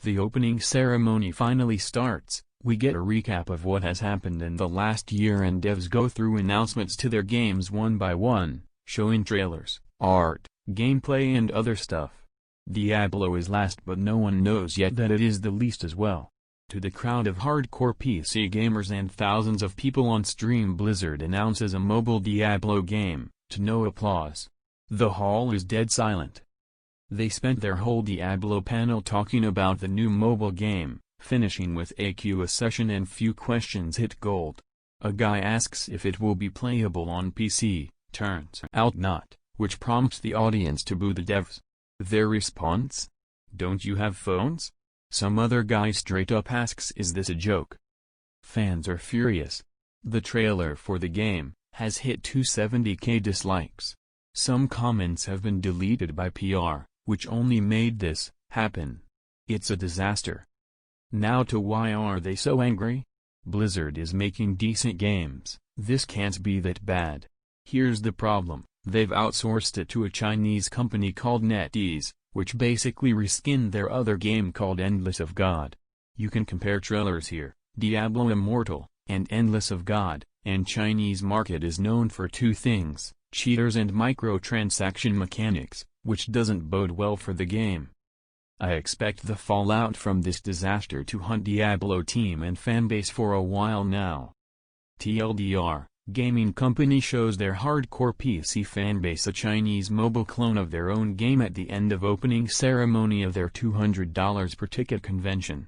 The opening ceremony finally starts, we get a recap of what has happened in the last year and devs go through announcements to their games one by one, showing trailers, art, gameplay and other stuff. Diablo is last but no one knows yet that it is the least as well. To the crowd of hardcore PC gamers and thousands of people on stream, Blizzard announces a mobile Diablo game, to no applause. The hall is dead silent. They spent their whole Diablo panel talking about the new mobile game, finishing with a Q&A session and few questions hit gold. A guy asks if it will be playable on PC, turns out not, which prompts the audience to boo the devs. Their response? Don't you have phones? Some other guy straight up asks, is this a joke? Fans are furious. The trailer for the game has hit 270k dislikes. Some comments have been deleted by PR, which only made this happen. It's a disaster. Now to why are they so angry? Blizzard is making decent games, this can't be that bad. Here's the problem, they've outsourced it to a Chinese company called NetEase, which basically reskinned their other game called Endless of God. You can compare trailers here, Diablo Immortal, and Endless of God, and Chinese market is known for two things, cheaters and microtransaction mechanics, which doesn't bode well for the game. I expect the fallout from this disaster to haunt Diablo team and fanbase for a while now. TLDR, gaming company shows their hardcore PC fanbase a Chinese mobile clone of their own game at the end of opening ceremony of their $200 per ticket convention.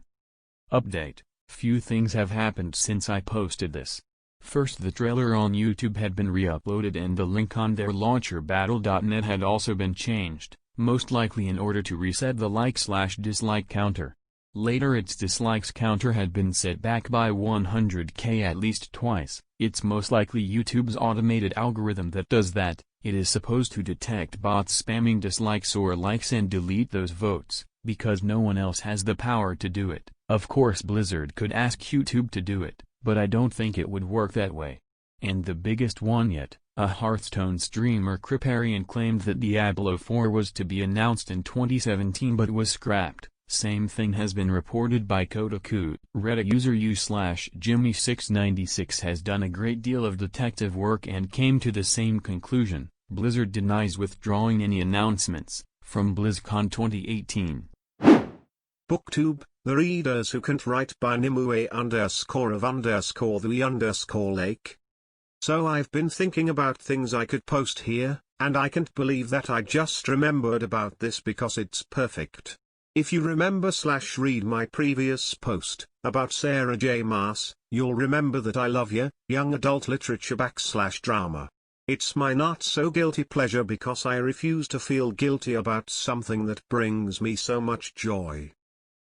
Update, few things have happened since I posted this. First, the trailer on YouTube had been re-uploaded and the link on their launcher battle.net had also been changed, most likely in order to reset the like/dislike counter. Later its dislikes counter had been set back by 100k at least twice. It's most likely YouTube's automated algorithm that does that. It is supposed to detect bots spamming dislikes or likes and delete those votes, because no one else has the power to do it. Of course Blizzard could ask YouTube to do it, but I don't think it would work that way. And the biggest one yet, A Hearthstone streamer Kriparian claimed that Diablo 4 was to be announced in 2017 but was scrapped. Same thing has been reported by Kotaku. Reddit user u/Jimmy696 has done a great deal of detective work and came to the same conclusion. Blizzard denies withdrawing any announcements from BlizzCon 2018. Booktube, the readers who can't write by Nimue_of_the_lake. So I've been thinking about things I could post here, and I can't believe that I just remembered about this because it's perfect. If you remember/read my previous post, about Sarah J. Maas, you'll remember that I love young adult literature /drama. It's my not so guilty pleasure because I refuse to feel guilty about something that brings me so much joy.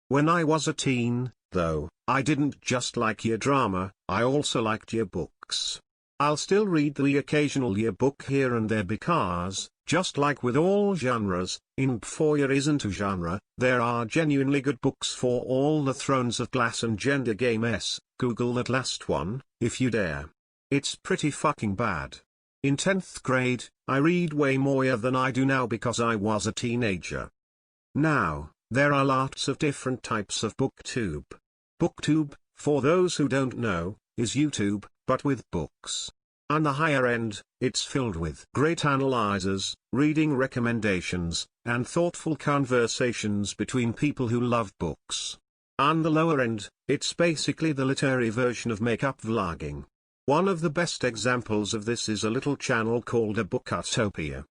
When I was a teen, though, I didn't just like your drama, I also liked your books. I'll still read the occasional yearbook here and there because, just like with all genres, in before year isn't a genre, there are genuinely good books for all the Thrones of Glass and Gender Game S. Google that last one, if you dare. It's pretty fucking bad. In 10th grade, I read way more than I do now because I was a teenager. Now, there are lots of different types of booktube. Booktube, for those who don't know, is YouTube, but with books. On the higher end, it's filled with great analyzers, reading recommendations, and thoughtful conversations between people who love books. On the lower end, it's basically the literary version of makeup vlogging. One of the best examples of this is a little channel called A Bookutopia.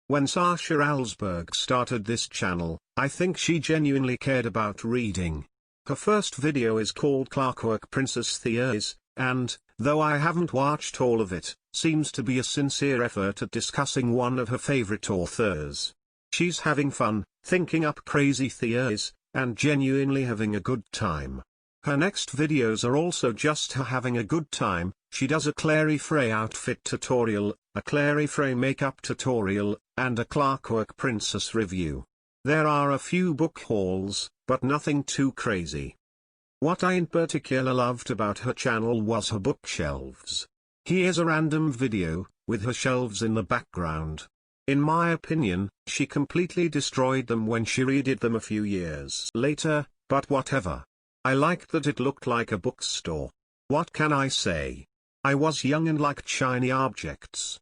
When Sasha Alsberg started this channel, I think she genuinely cared about reading. Her first video is called Clockwork Princess Theories, and, though I haven't watched all of it, seems to be a sincere effort at discussing one of her favorite authors. She's having fun, thinking up crazy theories, and genuinely having a good time. Her next videos are also just her having a good time. She does a Clary Frey outfit tutorial, a Clary Frey makeup tutorial, and a Clockwork Princess review. There are a few book hauls, but nothing too crazy. What I in particular loved about her channel was her bookshelves. Here's a random video, with her shelves in the background. In my opinion, she completely destroyed them when she redid them a few years later, but whatever. I liked that it looked like a bookstore. What can I say? I was young and liked shiny objects.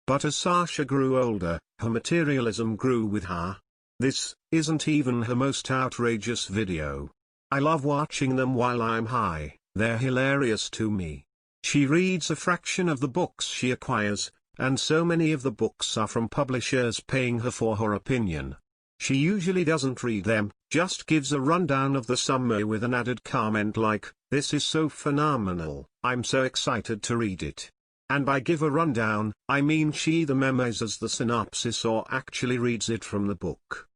But as Sasha grew older, her materialism grew with her. This isn't even her most outrageous video. I love watching them while I'm high, they're hilarious to me. She reads a fraction of the books she acquires, and so many of the books are from publishers paying her for her opinion. She usually doesn't read them, just gives a rundown of the summary with an added comment like, "This is so phenomenal, I'm so excited to read it." And by give a rundown, I mean she either memorizes the synopsis or actually reads it from the book.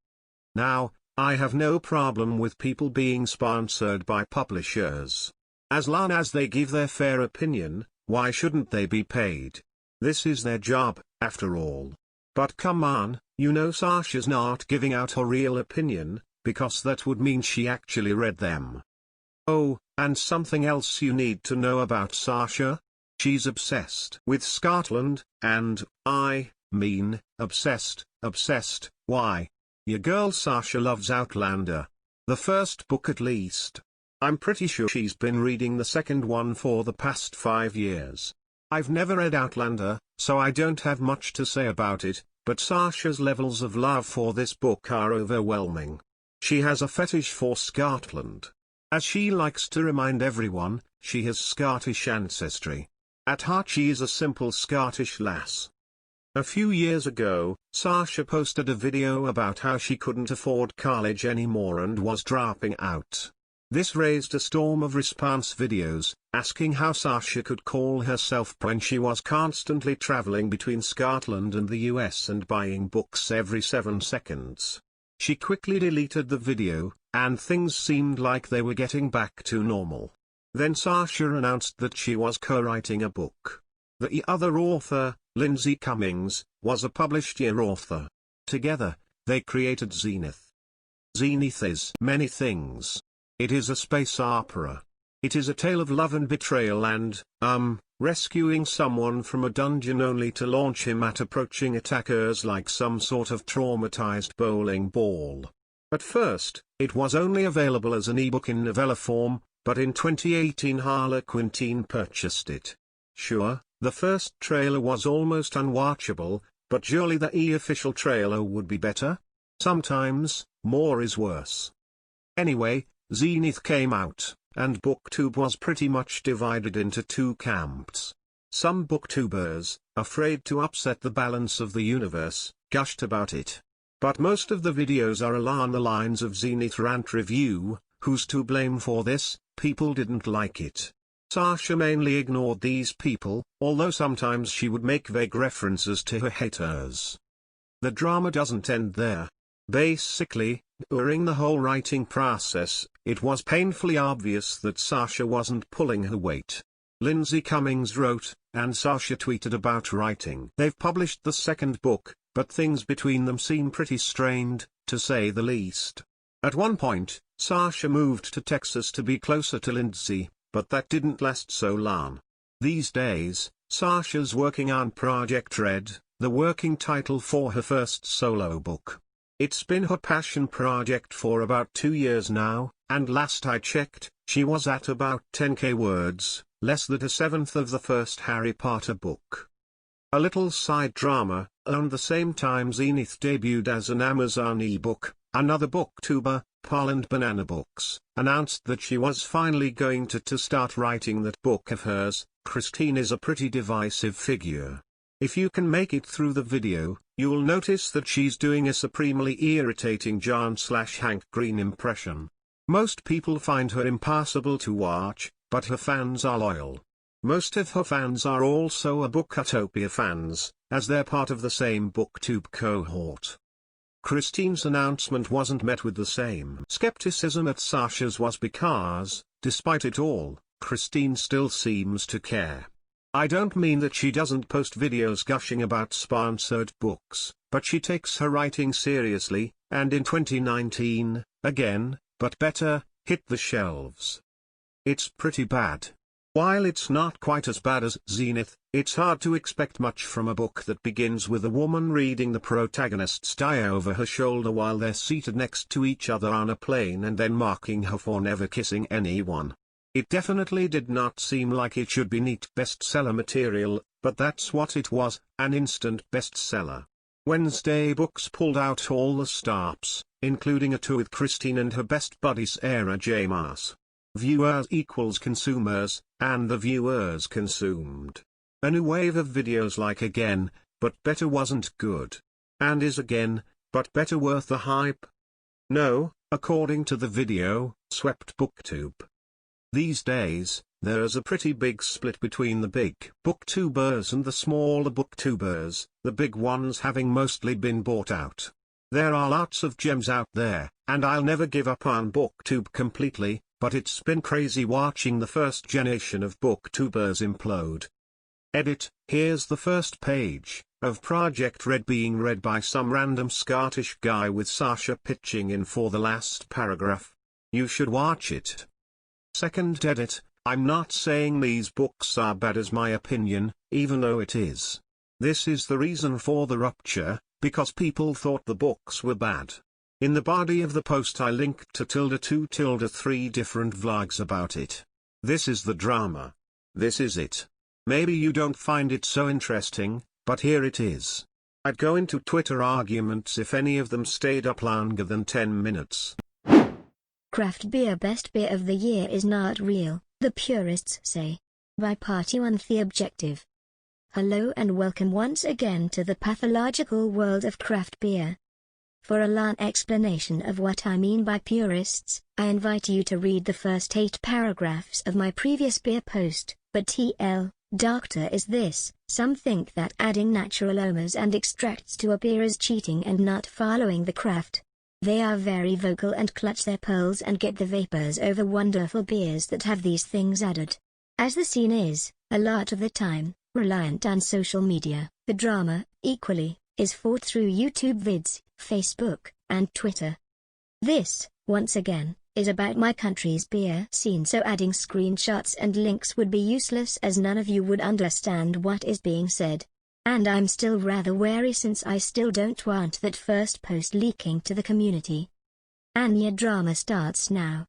Now, I have no problem with people being sponsored by publishers. As long as they give their fair opinion, why shouldn't they be paid? This is their job, after all. But come on, you know Sasha's not giving out her real opinion, because that would mean she actually read them. Oh, and something else you need to know about Sasha? She's obsessed with Scotland, and, I mean, obsessed, why? Your girl Sasha loves Outlander. The first book at least. I'm pretty sure she's been reading the second one for the past 5 years. I've never read Outlander, so I don't have much to say about it, but Sasha's levels of love for this book are overwhelming. She has a fetish for Scotland. As she likes to remind everyone, she has Scottish ancestry. At heart she is a simple Scottish lass. A few years ago, Sasha posted a video about how she couldn't afford college anymore and was dropping out. This raised a storm of response videos, asking how Sasha could call herself when she was constantly traveling between Scotland and the US and buying books every 7 seconds. She quickly deleted the video, and things seemed like they were getting back to normal. Then Sasha announced that she was co-writing a book. The other author, Lindsay Cummings, was a published-year author. Together, they created Zenith. Zenith is many things. It is a space opera. It is a tale of love and betrayal and, rescuing someone from a dungeon only to launch him at approaching attackers like some sort of traumatized bowling ball. At first, it was only available as an ebook in novella form, but in 2018 Harlequin purchased it. Sure, the first trailer was almost unwatchable, but surely the official trailer would be better? Sometimes, more is worse. Anyway, Zenith came out, and Booktube was pretty much divided into two camps. Some booktubers, afraid to upset the balance of the universe, gushed about it. But most of the videos are along the lines of Zenith Rant Review, who's to blame for this? People didn't like it. Sasha mainly ignored these people, although sometimes she would make vague references to her haters. The drama doesn't end there. Basically, during the whole writing process, it was painfully obvious that Sasha wasn't pulling her weight. Lindsay Cummings wrote, and Sasha tweeted about writing. They've published the second book, but things between them seem pretty strained, to say the least. At one point, Sasha moved to Texas to be closer to Lindsay, but that didn't last so long. These days, Sasha's working on Project Red, the working title for her first solo book. It's been her passion project for about 2 years now, and last I checked, she was at about 10k words, less than a seventh of the first Harry Potter book. A little side drama, around the same time Zenith debuted as an Amazon ebook, another booktuber, Paul and Banana Books, announced that she was finally going to start writing that book of hers. Christine is a pretty divisive figure. If you can make it through the video, you'll notice that she's doing a supremely irritating John/Hank Green impression. Most people find her impossible to watch, but her fans are loyal. Most of her fans are also a Bookutopia fans, as they're part of the same Booktube cohort. Christine's announcement wasn't met with the same skepticism that Sasha's was because, despite it all, Christine still seems to care. I don't mean that she doesn't post videos gushing about sponsored books, but she takes her writing seriously, and in 2019, again, but better, hit the shelves. It's pretty bad. While it's not quite as bad as Zenith, it's hard to expect much from a book that begins with a woman reading the protagonist's diary over her shoulder while they're seated next to each other on a plane and then mocking her for never kissing anyone. It definitely did not seem like it should be neat bestseller material, but that's what it was, an instant bestseller. Wednesday Books pulled out all the stops, including a tour with Christine and her best buddy Sarah J. Maas. Viewers equals consumers, and the viewers consumed. A new wave of videos like Again, but Better wasn't good. And is Again, but Better worth the hype? No, according to the video, swept Booktube. These days, there's a pretty big split between the big booktubers and the smaller booktubers, the big ones having mostly been bought out. There are lots of gems out there, and I'll never give up on Booktube completely, but it's been crazy watching the first generation of booktubers implode. Edit, here's the first page of Project Red being read by some random Scottish guy with Sasha pitching in for the last paragraph. You should watch it. Second edit, I'm not saying these books are bad as my opinion, even though it is. This is the reason for the rupture, because people thought the books were bad. In the body of the post I linked to ~2~3 different vlogs about it. This is the drama. This is it. Maybe you don't find it so interesting, but here it is. I'd go into Twitter arguments if any of them stayed up longer than 10 minutes. Craft beer best beer of the year is not real, the purists say. By partyontheobjective. Hello and welcome once again to the pathological world of craft beer. For a long explanation of what I mean by purists, I invite you to read the first 8 paragraphs of my previous beer post, but TL, doctor is this. Some think that adding natural aromas and extracts to a beer is cheating and not following the craft. They are very vocal and clutch their pearls and get the vapors over wonderful beers that have these things added. As the scene is, a lot of the time, reliant on social media, the drama, equally, is fought through YouTube vids, Facebook, and Twitter. This, once again, is about my country's beer scene, so adding screenshots and links would be useless as none of you would understand what is being said. And I'm still rather wary since I still don't want that first post leaking to the community. And your drama starts now.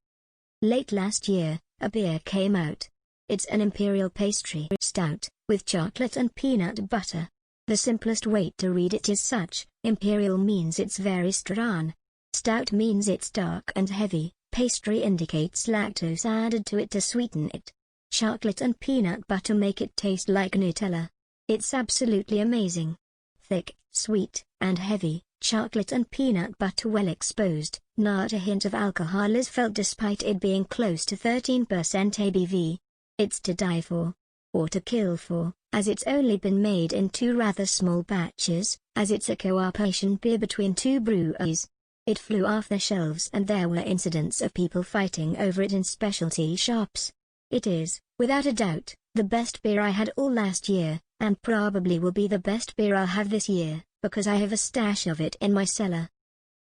Late last year, a beer came out. It's an imperial pastry stout, with chocolate and peanut butter. The simplest way to read it is such: imperial means it's very strong. Stout means it's dark and heavy. Pastry indicates lactose added to it to sweeten it. Chocolate and peanut butter make it taste like Nutella. It's absolutely amazing. Thick, sweet, and heavy, chocolate and peanut butter well exposed, not a hint of alcohol is felt despite it being close to 13% ABV. It's to die for. Or to kill for, as it's only been made in 2 rather small batches, as it's a cooperation beer between 2 breweries. It flew off the shelves and there were incidents of people fighting over it in specialty shops. It is, without a doubt, the best beer I had all last year, and probably will be the best beer I'll have this year, because I have a stash of it in my cellar.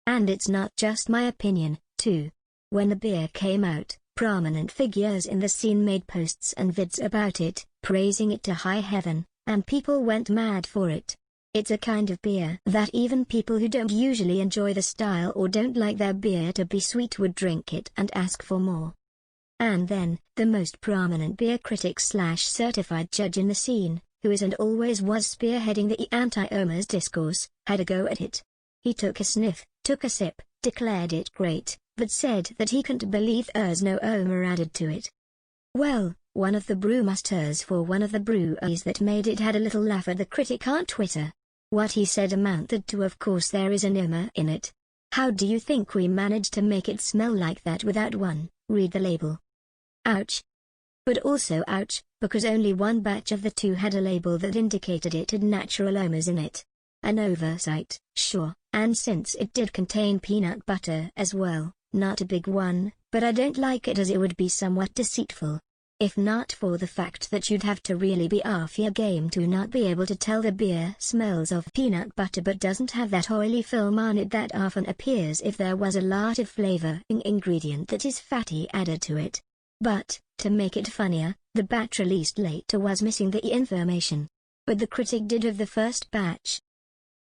And it's not just my opinion, too. When the beer came out, prominent figures in the scene made posts and vids about it, praising it to high heaven, and people went mad for it. It's a kind of beer that even people who don't usually enjoy the style or don't like their beer to be sweet would drink it and ask for more. And then, the most prominent beer critic / certified judge in the scene, who is and always was spearheading the anti-Omers discourse, had a go at it. He took a sniff, took a sip, declared it great, but said that he couldn't believe there's no Omer added to it. Well, one of the brewmasters for one of the breweries that made it had a little laugh at the critic on Twitter. What he said amounted to, of course there is an Omer in it. How do you think we managed to make it smell like that without one? Read the label. Ouch. But also ouch, because only one batch of the 2 had a label that indicated it had natural Omers in it. An oversight, sure, and since it did contain peanut butter as well, not a big one, but I don't like it as it would be somewhat deceitful. If not for the fact that you'd have to really be off your game to not be able to tell the beer smells of peanut butter but doesn't have that oily film on it that often appears if there was a lot of flavoring ingredient that is fatty added to it. But, to make it funnier, the batch released later was missing the information. But the critic did of the first batch.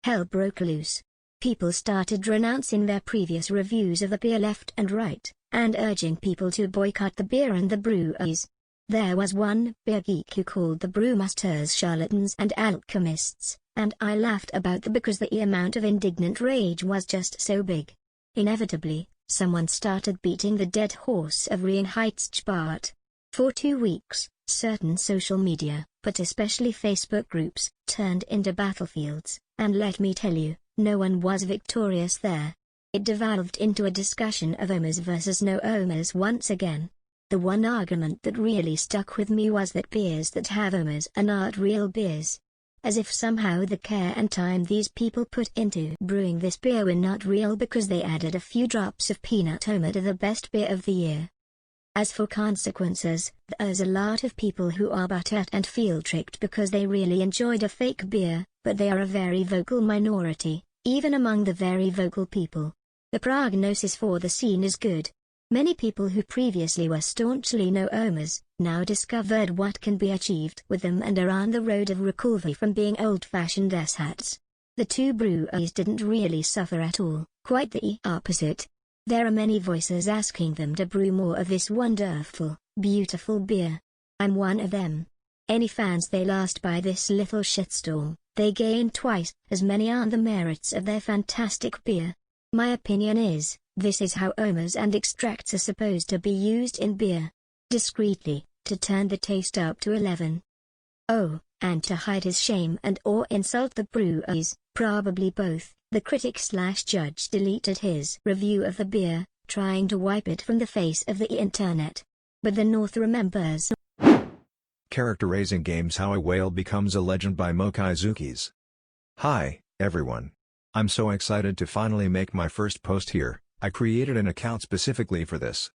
Hell broke loose. People started renouncing their previous reviews of the beer left and right, and urging people to boycott the beer and the breweries. There was one beer geek who called the brewmasters charlatans and alchemists, and I laughed about that because the amount of indignant rage was just so big. Inevitably, someone started beating the dead horse of Reinheitsgebot. For 2 weeks, certain social media, but especially Facebook groups, turned into battlefields, and let me tell you, no one was victorious there. It devolved into a discussion of Omers versus no Omers once again. The one argument that really stuck with me was that beers that have Omers are not real beers. As if somehow the care and time these people put into brewing this beer were not real because they added a few drops of peanut Omer to the best beer of the year. As for consequences, there's a lot of people who are butthurt and feel tricked because they really enjoyed a fake beer, but they are a very vocal minority, even among the very vocal people. The prognosis for the scene is good. Many people who previously were staunchly no Omers, now discovered what can be achieved with them and are on the road of recovery from being old-fashioned asshats. The 2 breweries didn't really suffer at all, quite the opposite. There are many voices asking them to brew more of this wonderful, beautiful beer. I'm one of them. Any fans they lost by this little shitstorm, they gained twice as many on the merits of their fantastic beer. My opinion is, this is how Omers and extracts are supposed to be used in beer. Discreetly, to turn the taste up to 11. Oh, and to hide his shame and or insult the breweries, probably both, the critic / judge deleted his review of the beer, trying to wipe it from the face of the internet. But the North remembers. Character Raising Games: How a Whale Becomes a Legend by mochizukis. Hi, everyone. I'm so excited to finally make my first post here. I created an account specifically for this.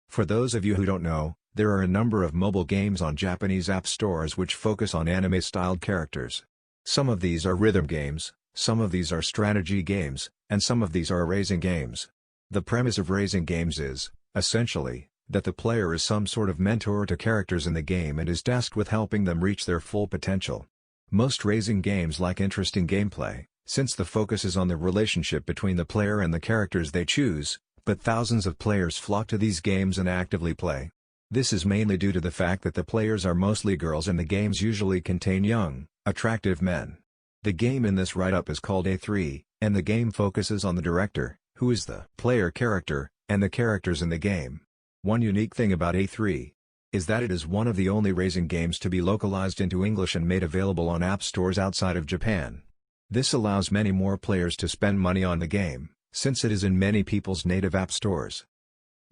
For those of you who don't know, there are a number of mobile games on Japanese app stores which focus on anime-styled characters. Some of these are rhythm games, some of these are strategy games, and some of these are racing games. The premise of racing games is, Essentially, that the player is some sort of mentor to characters in the game and is tasked with helping them reach their full potential. Most raising games lack interesting gameplay, since the focus is on the relationship between the player and the characters they choose, but thousands of players flock to these games and actively play. This is mainly due to the fact that the players are mostly girls and the games usually contain young, attractive men. The game in this write-up is called A3, and the game focuses on the director, who is the player character, and the characters in the game. One unique thing about A3 is that it is one of the only raising games to be localized into English and made available on app stores outside of Japan. This allows many more players to spend money on the game, since it is in many people's native app stores.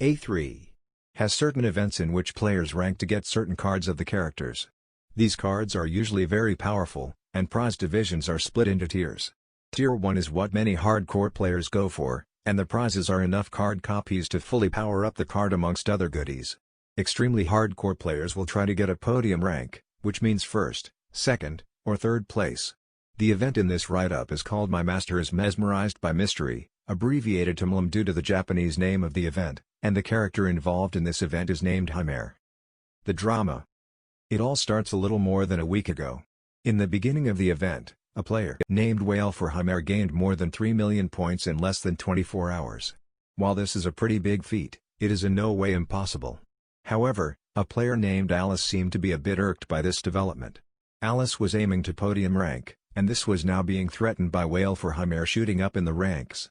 A3 has certain events in which players rank to get certain cards of the characters. These cards are usually very powerful, and prize divisions are split into tiers. Tier 1 is what many hardcore players go for, and the prizes are enough card copies to fully power up the card amongst other goodies. Extremely hardcore players will try to get a podium rank, which means first, second, or third place. The event in this write-up is called My Master is Mesmerized by Mystery, abbreviated to MLM due to the Japanese name of the event, and the character involved in this event is named Himare. The drama. It all starts a little more than a week ago. In the beginning of the event, a player named Whale for Himare gained more than 3 million points in less than 24 hours. While this is a pretty big feat, it is in no way impossible. However, a player named Alice seemed to be a bit irked by this development. Alice was aiming to podium rank, and this was now being threatened by Whale for Himare shooting up in the ranks.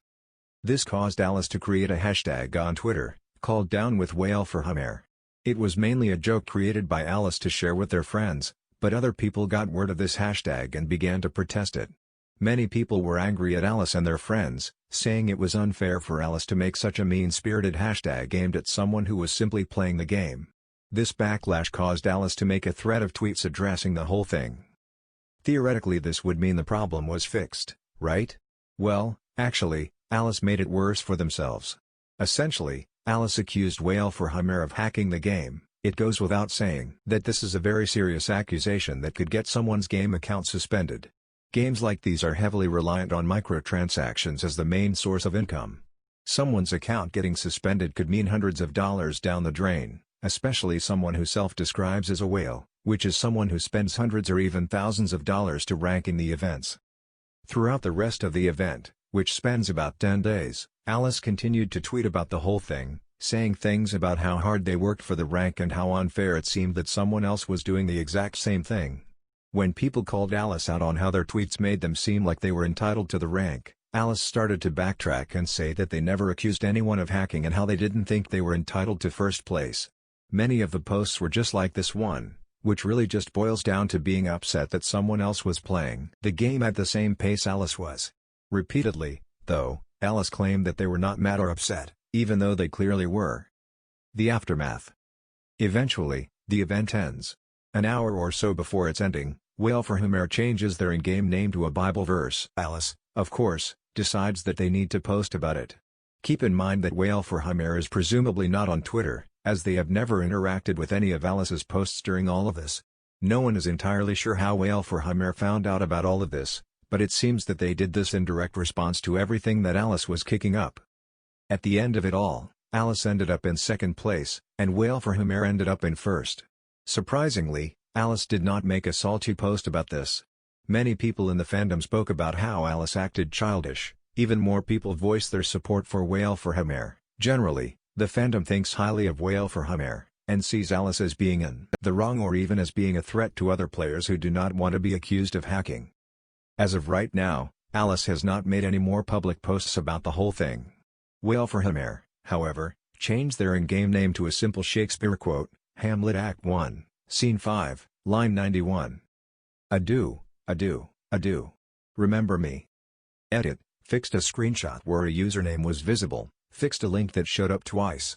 This caused Alice to create a hashtag on Twitter, called Down with Whale for Himare. It was mainly a joke created by Alice to share with their friends, but other people got word of this hashtag and began to protest it. Many people were angry at Alice and their friends, saying it was unfair for Alice to make such a mean-spirited hashtag aimed at someone who was simply playing the game. This backlash caused Alice to make a thread of tweets addressing the whole thing. Theoretically, this would mean the problem was fixed, right? Well, actually, Alice made it worse for themselves. Essentially, Alice accused Whale for Himare of hacking the game. It goes without saying that this is a very serious accusation that could get someone's game account suspended. Games like these are heavily reliant on microtransactions as the main source of income. Someone's account getting suspended could mean hundreds of dollars down the drain, especially someone who self-describes as a whale, which is someone who spends hundreds or even thousands of dollars to rank in the events. Throughout the rest of the event, which spans about 10 days, Alice continued to tweet about the whole thing, saying things about how hard they worked for the rank and how unfair it seemed that someone else was doing the exact same thing. When people called Alice out on how their tweets made them seem like they were entitled to the rank, Alice started to backtrack and say that they never accused anyone of hacking and how they didn't think they were entitled to first place. Many of the posts were just like this one, which really just boils down to being upset that someone else was playing the game at the same pace Alice was. Repeatedly, though, Alice claimed that they were not mad or upset, even though they clearly were. The aftermath. Eventually, the event ends. An hour or so before its ending, Whale for Himare changes their in-game name to a Bible verse. Alice, of course, decides that they need to post about it. Keep in mind that Whale for Himare is presumably not on Twitter, as they have never interacted with any of Alice's posts during all of this. No one is entirely sure how Whale for Himare found out about all of this, but it seems that they did this in direct response to everything that Alice was kicking up. At the end of it all, Alice ended up in second place, and Whale for Himare ended up in first. Surprisingly, Alice did not make a salty post about this. Many people in the fandom spoke about how Alice acted childish. Even more people voiced their support for Whale for Himare. Generally, the fandom thinks highly of Whale for Himare, and sees Alice as being in the wrong or even as being a threat to other players who do not want to be accused of hacking. As of right now, Alice has not made any more public posts about the whole thing. Whale for Himare, however, changed their in-game name to a simple Shakespeare quote, Hamlet Act 1, Scene 5, Line 91. Adieu, adieu, adieu. Remember me. Edit, fixed a screenshot where a username was visible, fixed a link that showed up twice.